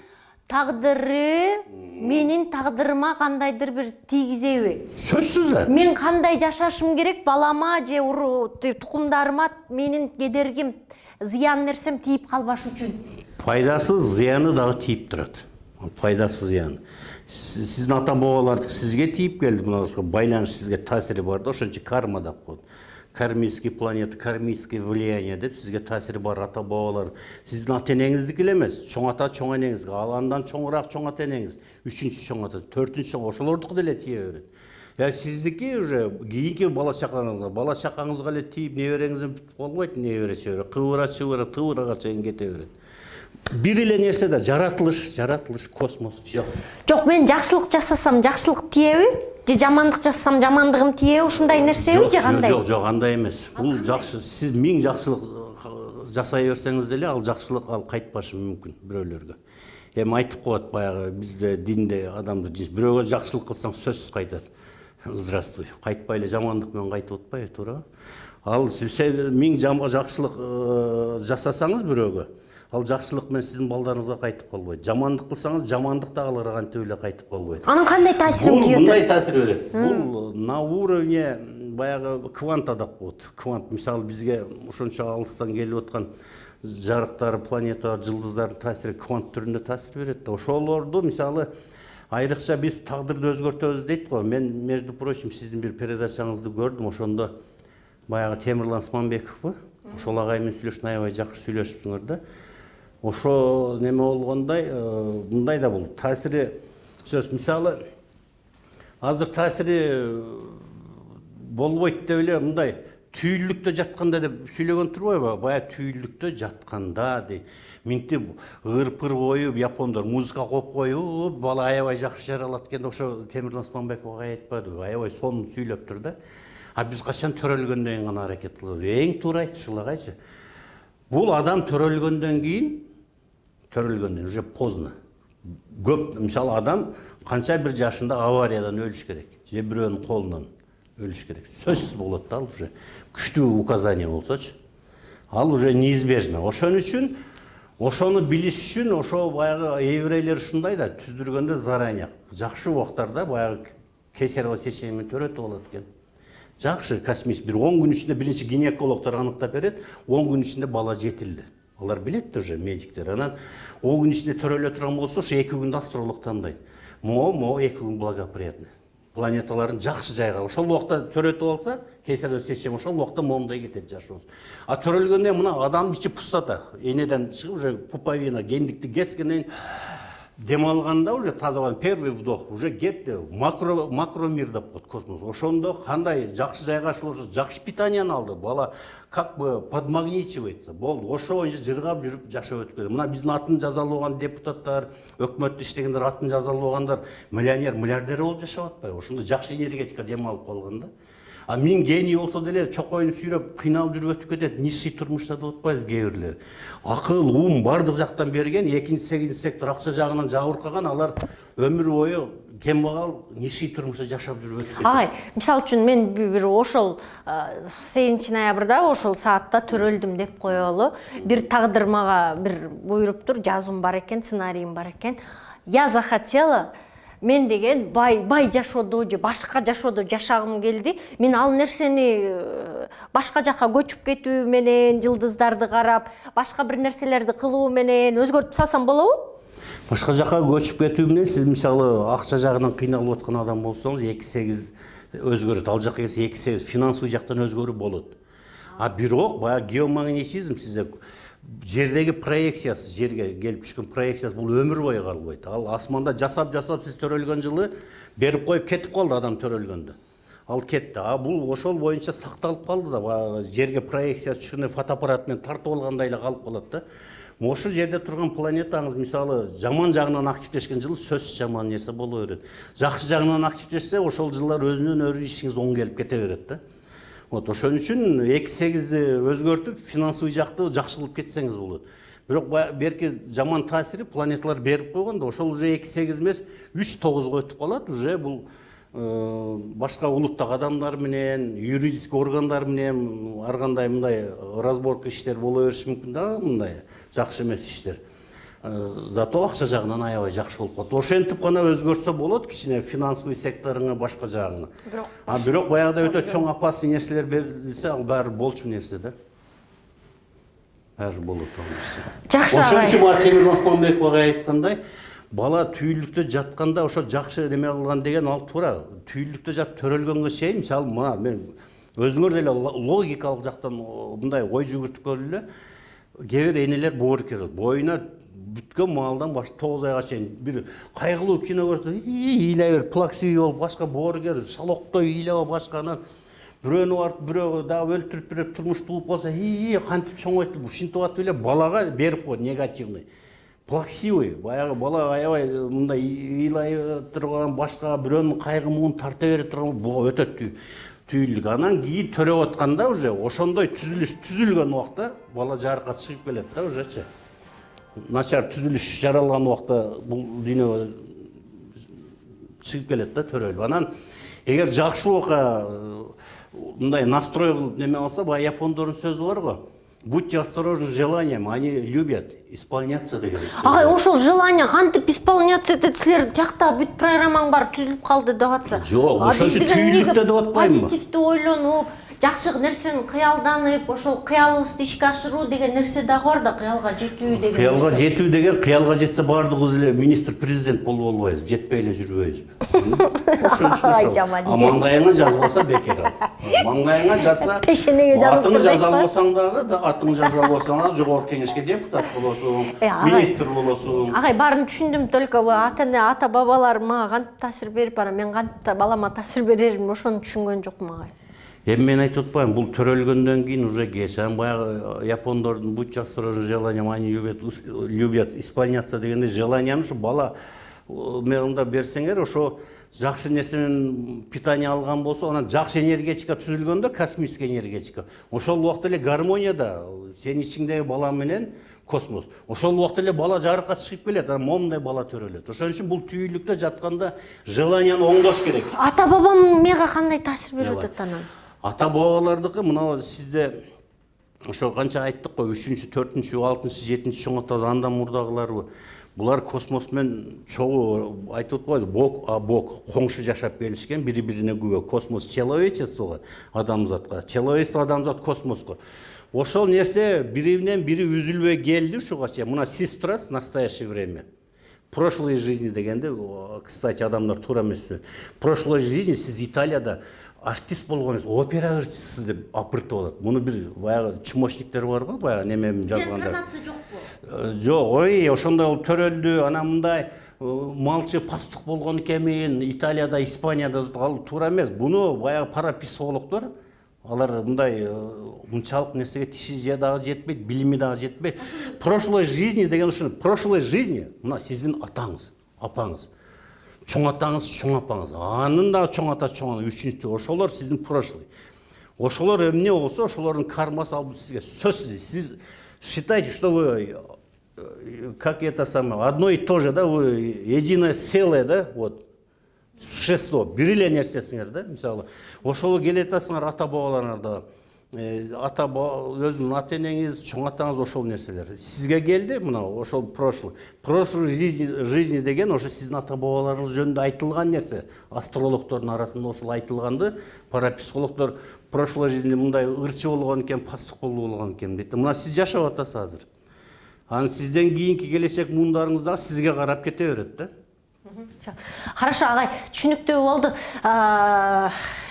тагдыры менин тагдырыма кандайдыр бир тийгизеби? Сөзсүз да. Мен кандай жашашым керек, балама же тукумдарыма менин кедергим, зыян нерсем тийип калбаш үчүн? Пайдасы, зыяны дагы тийип турат. Пайдасы, зыяны. Сиздин ата бабалардык сизге тийип келди, мына байланыш сизге таасири бар да, ошон үчүн карма деп коет. Кармический планета, кармическое влияние деп сизге таасири бар ата бабалар. Сиздин ата энеңиздики эле эмес, чоң ата чоң энеңиз, ал андан чоңураак чоң ата энеңиз, 3-чү чоң ата, 4-чү чоң, ошолордуку деле тие берет. Я сиздики уже кийинки бала чакаңызга эле тийип небереңизден бүтүп калбайт, небере чебере, кыбыра тыбырага чейин кете берет. Бир эле нерсе да жаратылыш, космос, всё. Жок, мен жакшылык жасасам жакшылык тиеби? Же жамандык жасасам жамандыгым тиеби? Ушундай нерсеби же кандай? Жок, андай эмес. Бул жакшы, сиз 1000 жакшылык жасай берсеңиз деле, ал жакшылык ал кайтпашы мүмкүн бирөөлөргө. Эми айтып коет баягы бизде динде адамды бирөөгө жакшылык кылсаң сөзсүз кайтат. Здравствуй. Кайтпай эле жамандык менен кайтып атпайбы, туура? Ал сиз 1000 жакшылык жасасаңыз бирөөгө, ал жакшылык менен сиздин балдарыңызга кайтып калбайт. Жамандык кылсаңыз, жамандык дагыларга кантип эле кайтып калбайт. Анын кандай таасирин тийет? Бул мындай таасир берет. Бул на уровне баягы кванта деп коет. Квант, мисалы бизге ошончо алыстан келип аткан жарыктар, планета, жылдыздардын таасири квант түрүндө таасир берет да. Ошолорду мисалы айрыкча биз тагдырды өзгөртөбүз дейт го. Мен между прочим сиздин бир передачаңызды көрдүм. Ошондо баягы Темирлан Сманбековбу, ошол агай менен сүйлөшүп, аябай жакшы сүйлөшүпсүңөр да. Ошо неме болгондой, мындай да бул таасири сөз. Мисалы азыр таасири болбойт деп эле мындай түйілдікте жатқанда деп сөйлеген турбайбы? Бая түйілдікте жатқанда дейт. Минтип ырпыр коюп, япондар музыка коюп коюп, бала аябай жакшы жаралат экен, ошо Темирлан Осмонбеков айтпадыбы? Аябай сонун сүйлөп тур да. А биз качан төрөлгөндөн кийин гана аракет кылабыз. Эң туура айтты ушулагайчы. Бул адам төрөлгөндөн кийин, уже поздно. Көп, мисалы адам канча бир жашында авариядан өлүш керек, же бирөөнүн колунан өлүш керек. Сөзсүз болот да, ал уже күчтүү указание болсочу. Ал уже неизбежно. Ошон үчүн ошону билиш үчүн ошо баягы еврейлер ушундай да түздүргөндө заранее жакшы убактарда баягы кесарево сечениени төрөтүп алат экен. Жакшы космический бир 10 күн ичинде биринчи гинекологдор аныктап берет, 10 күн ичинде бала жетилди. Алар билет уже медиктер. Анан 10 күн ичинде төрөлө турган болсо, ошо 2 күндө астролог тандайт. Мо 2 күн благоприятный. Планеталарын жакшы жайга ошол убакта төрөтүп алса, кесарево сечение ошол убакта момундай кетет жашообуз. А төрөлгөндө мына адам ичи пустота, энеден чыгып уже пуповина, гендикти кескенден дем алганда уже таза первый вдох уже кетти. Макро мир деп коет космос. Ошондо кандай жакшы жайгашылып, жакшы питанияны алды. Бала как бы подмагничивается. Болду. Ошо боюнча жыргап жүрүп жашап өтүп келди. Мына биздин атын жазалабаган депутаттар, өкмөттө иштегендер, атын жазалабагандар миллионер, миллиардер болуп жашап атпайбы? Ошондо жакшы энергетика дем алып калганда. А мен гений болсо деле чокойну сүйрөп, кыйналып жүрүп өтүп кетет. Низший турмушта деп атпайбы кээ бирлер. Акыл, бардык жактан берген, экинчи, сегизинчи сектор акча жагынан жабыркаган, алар өмүр бою кембагал, низший турмушта жашап жүрүп өтүп кетет. Агай, мисалы үчүн мен бир ошол 8 ноябрда ошол саатта төрөлдүм деп коелу. Бир тагдыр мага бир буйруптур, жазуум бар экен, сценариим бар экен. Я захотела мен деген бай жашоодо же башка жашоодо жашагым келди. Мен ал нерсени башка жака көчүп кетүү менен, жылдыздарды карап, башка бир нерселерди кылуу менен өзгөртүп салсам болобу? Башка жака көчүп кетүү менен сиз мисалы акча жагынан кыйналып аткан адам болсоңуз 2-8 өзгөрөт. Ал жака келсе 2-8 финансовый жактан өзгөрүү болот. А бирок баягы геомагнетизм сизде жердеги проекциясы, жерге келип түшкөн проекциясы бул өмүр бою калбайт. Ал асманда жасап сиз төрөлгөн жылы берип коюп кетип калды адам төрөлгөндө. Ал кетти. А бул ошол боюнча сакталып калды да, жерге проекциясы түшкөндө фотоаппарат менен тартып алгандай эле калып калат да. Ошол жерде турган планетаңыз мисалы жаман жагынан активдешкен жылы сөзсүз жаман нерсе боло берет. Жакшы жагынан активдешсе ошол жылдар өзүнөн өзү ишиңиз оң келип кете берет да. Вот ошон үчүн 2-8-ди өзгөртүп, финансовый жакты жакшы кылып кетсеңиз болот. Бирок берки жаман таасири планеталар берип койгондо, ошол уже 2-8 эмес, 3-9 өтүп калат. Уже бул башка улуттагы адамдар менен, юридический органдар менен ар кандай мындай разборка иштер боло бериши мүмкүн да, мындай жакшы эмес иштер. Зато акча жагынан аябай жакшы болуп калат. Ошентип гана өзгөртсө болот кичине финансовый секторуңа, башка жагыңа. Бирок баягыда өтө чоң опасный нерселер берилсе, ал баары болчу нерсе да. Баары болот нерсе. Жакшы агай. Ошон үчүн Темирлан Осмонбеков айткандай, бала түйүлдүктө жатканда ошо жакшы неме кылган деген ал туура. Түйүлдүктө жатып төрөлгөнгө чейин, мисалы мына мен өзүңөр деле логикалык жактан мындай ой жүгүртүп көрүлө. Кээ бир энелер боор керет. Боюна бүткөн маалдан баш 9 айга чейин бир кайгылуу кино көрсөтүп, ыйлай бер, плаксивый болуп, башка боорукер, шалоктой ыйлап башканы бирөөнү барып, бирөө дагы өлтүрүп берип турмуштуу болуп калса, кантип чоңойтуп, ушинтип атып эле балага берип коет негативный. Плаксивый, баягы бала аябай мындай ыйлай турган, башка бирөөнүн кайгы муун тарта берип турган, бул өтө түйүлдүк. Анан кийин төрөп атканда уже ошондой түзүлүш түзүлгөн убакта бала жарыкка чыгып келет да ужечи. Начар түзүлүш жаралган убакта бул дүйнөгө чыгып келет да төрөлүп. Анан эгер жакшы ока мындай настрой кылып неме алса, баягы япондордун сөзү бар го. Будьте осторожны с желанием, они любят исполняться деген. Агай, ошол желание кантип исполняться этет, силер тиякта бүт программаң бар түзүлүп калды деп атса. Жок, ошол үчүн түйүлдүктө деп атпаймынбы? Позитивдүү ойлонуп, жакшы нерсени кыялданып, ошол кыялыбызды ишке ашыруу деген нерсе дагы бар да, кыялга жетүү деген. Кыялга жетүү деген, кыялга жетсе баардыгыбыз эле министр, президент болуп албайбыз, жетпей эле жүрбөйбүз. Маңдайыңа жазбаса бекер ал. Маңдайыңа жазса, атыңы жаза албасаң дагы, атыңы жаза албасаң да жогорку кеңешке депутат болосуң, министр болосуң. Агай, баарын түшүндүм, только ата бабалар мага кантип таасир берип, мен кантип балама таасир берерим, ошону түшүнгөн жокмун агай. Эми мен айтып атпаймынбы, бул төрөлгөндөн кийин уже кечен баягы япондордун будь желанием, они любят исполняться дегенде желанияны ушу бала мында берсеңер, ошо жакшы нерсе менен питание алган болсо, анан жакшы энергетика түзүлгөндө, космическая энергетика. Ошол убакта эле гармонияда сенин ичиңдеги бала менен космос. Ошол убакта эле бала жарыкка чыгып келет, анан момундай бала төрөлөт. Ошон үчүн бул түйүлүктө жатканда желанияны оңдош керек. Ата бабам мага кандай таасир берип атат анан? Ата бабалардыкы мына сизде ошо канча айттык го, 3-чү, 4-чү, 6-чы, 7-чи чоң ата андан мурдагыларбы. Булар космос менен чогуу айтып атпайбы, бок коңшу жашап келишкен, бири-бирине күбө. Космос человечествого, адамзатка, человечество адамзат космоско. Ошол нерсе биринен бири үзүлбөй келди ушуга чейин. Мына сиз турасыз настоящее время. Прошлой жизни дегенде, кстати, адамдар туура эмес. Прошлой жизни сиз Италияда артист болгонуңуз, опера ырчысы деп апыртып алат. Муну бир баягы чмошниктер бар го, баягы немем жазгандар. Информация жокпу? Жок, ой, ошондой ол төрөлдү, анан мындай малчы пастук болгон экенмин, Италияда, Испанияда ал туура эмес. Буну баягы парапсихологдор, алар мындай мынчалык нерсеге тиши дагы жетпейт, билими дагы жетпейт. Прошлой жизни деген ушуну, прошлой жизни мына сиздин атаңыз, апаңыз. Чоң атаңыз, чоң апаңыз, анын да чоң ата, чоң ана, 3-чү, ошолор сиздин прошлый. Ошолор эмне болсо, ошолордун кармасы алып сизге сөзсүз. Сиз считайте, что вы, как это самое, одно и то же, да, вы единое целое, да, вот, существо, бир эле нерсесиңер, да, мисалы. Ошол келет атасыңар ата бабаларыңарда. Ата өзүнүн ата энеңиз, чоң атаңыз ошол нерселер. Сизге келди, мына ошол прошлый. Прошлый жизни деген ошо сиздин ата бабаларыңыз жөнүндө айтылган нерсе. Астрологдордун арасында ошол айтылганды, парапсихологдор прошлой жизни мындай ырчы болгон экен, пастук болгон экен дейт. Мына сиз жашап атасыз азыр. Анан сизден кийинки келечек муундарыңыз дагы сизге карап кете берет да. Хорошо, агай, түшүнүктүү болду.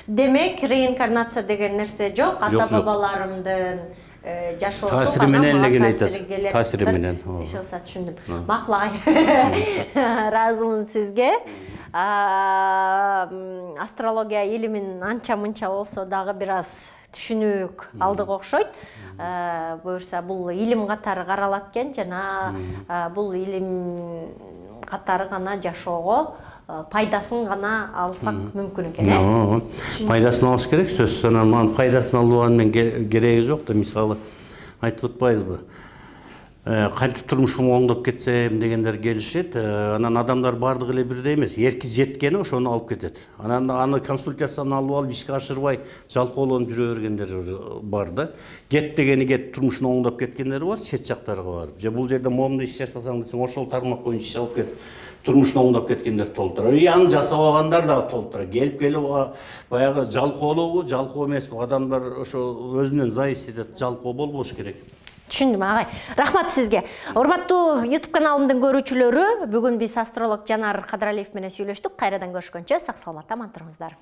Демек, реинкарнация деген нерсе жок, ата бабаларымдын жашоосу таасири менен эле келет. Таасири менен. Эч кылса түшүндүм. Макул агай. Ыраазымын сизге. Астрология илимин анча-мынча болсо дагы бир аз түшүнүк алдык окшойт. Буюрса бул илим катары каралат экен жана бул илим катары гана жашоого пайдасын гана алсак мүмкүн экен. Пайдасын алыш керек, сөзсүз. Анан пайдасын алууга мен кереги жок да, мисалы айтып атпайбызбы. Кантип турмушум оңдоп кетсем дегендер келишет. Анан адамдар бардыгы эле бирдей эмес. Эрки жеткени ошону алып кетет. Анан аны консультацияны алып ишке ашырбай жалкоолонуп жүрө бергендер бар да. Кет дегени кет, турмушун оңдоп кеткендер бар, чет жактарга барып. Же бул жерде момундай иш жасасаң десең, ошол тармак боюнча иш алып кет. Турмушун оңдоп кеткендер толтура. Аны жасабагандар дагы толтура. Келип баягы жалкоолообу, жалкоо эмеспи? Адамдар ошо өзүнөн зависит этет, жалкоо болбош керек. Түшүндүм агай. Рахмат сизге. Урматтуу YouTube каналымдын көрүүчүлөрү, бүгүн биз астролог Жанар Кадыралиев менен сүйлөштүк. Кайрадан көрүшкөнчө сак саламатта аман туруңуздар.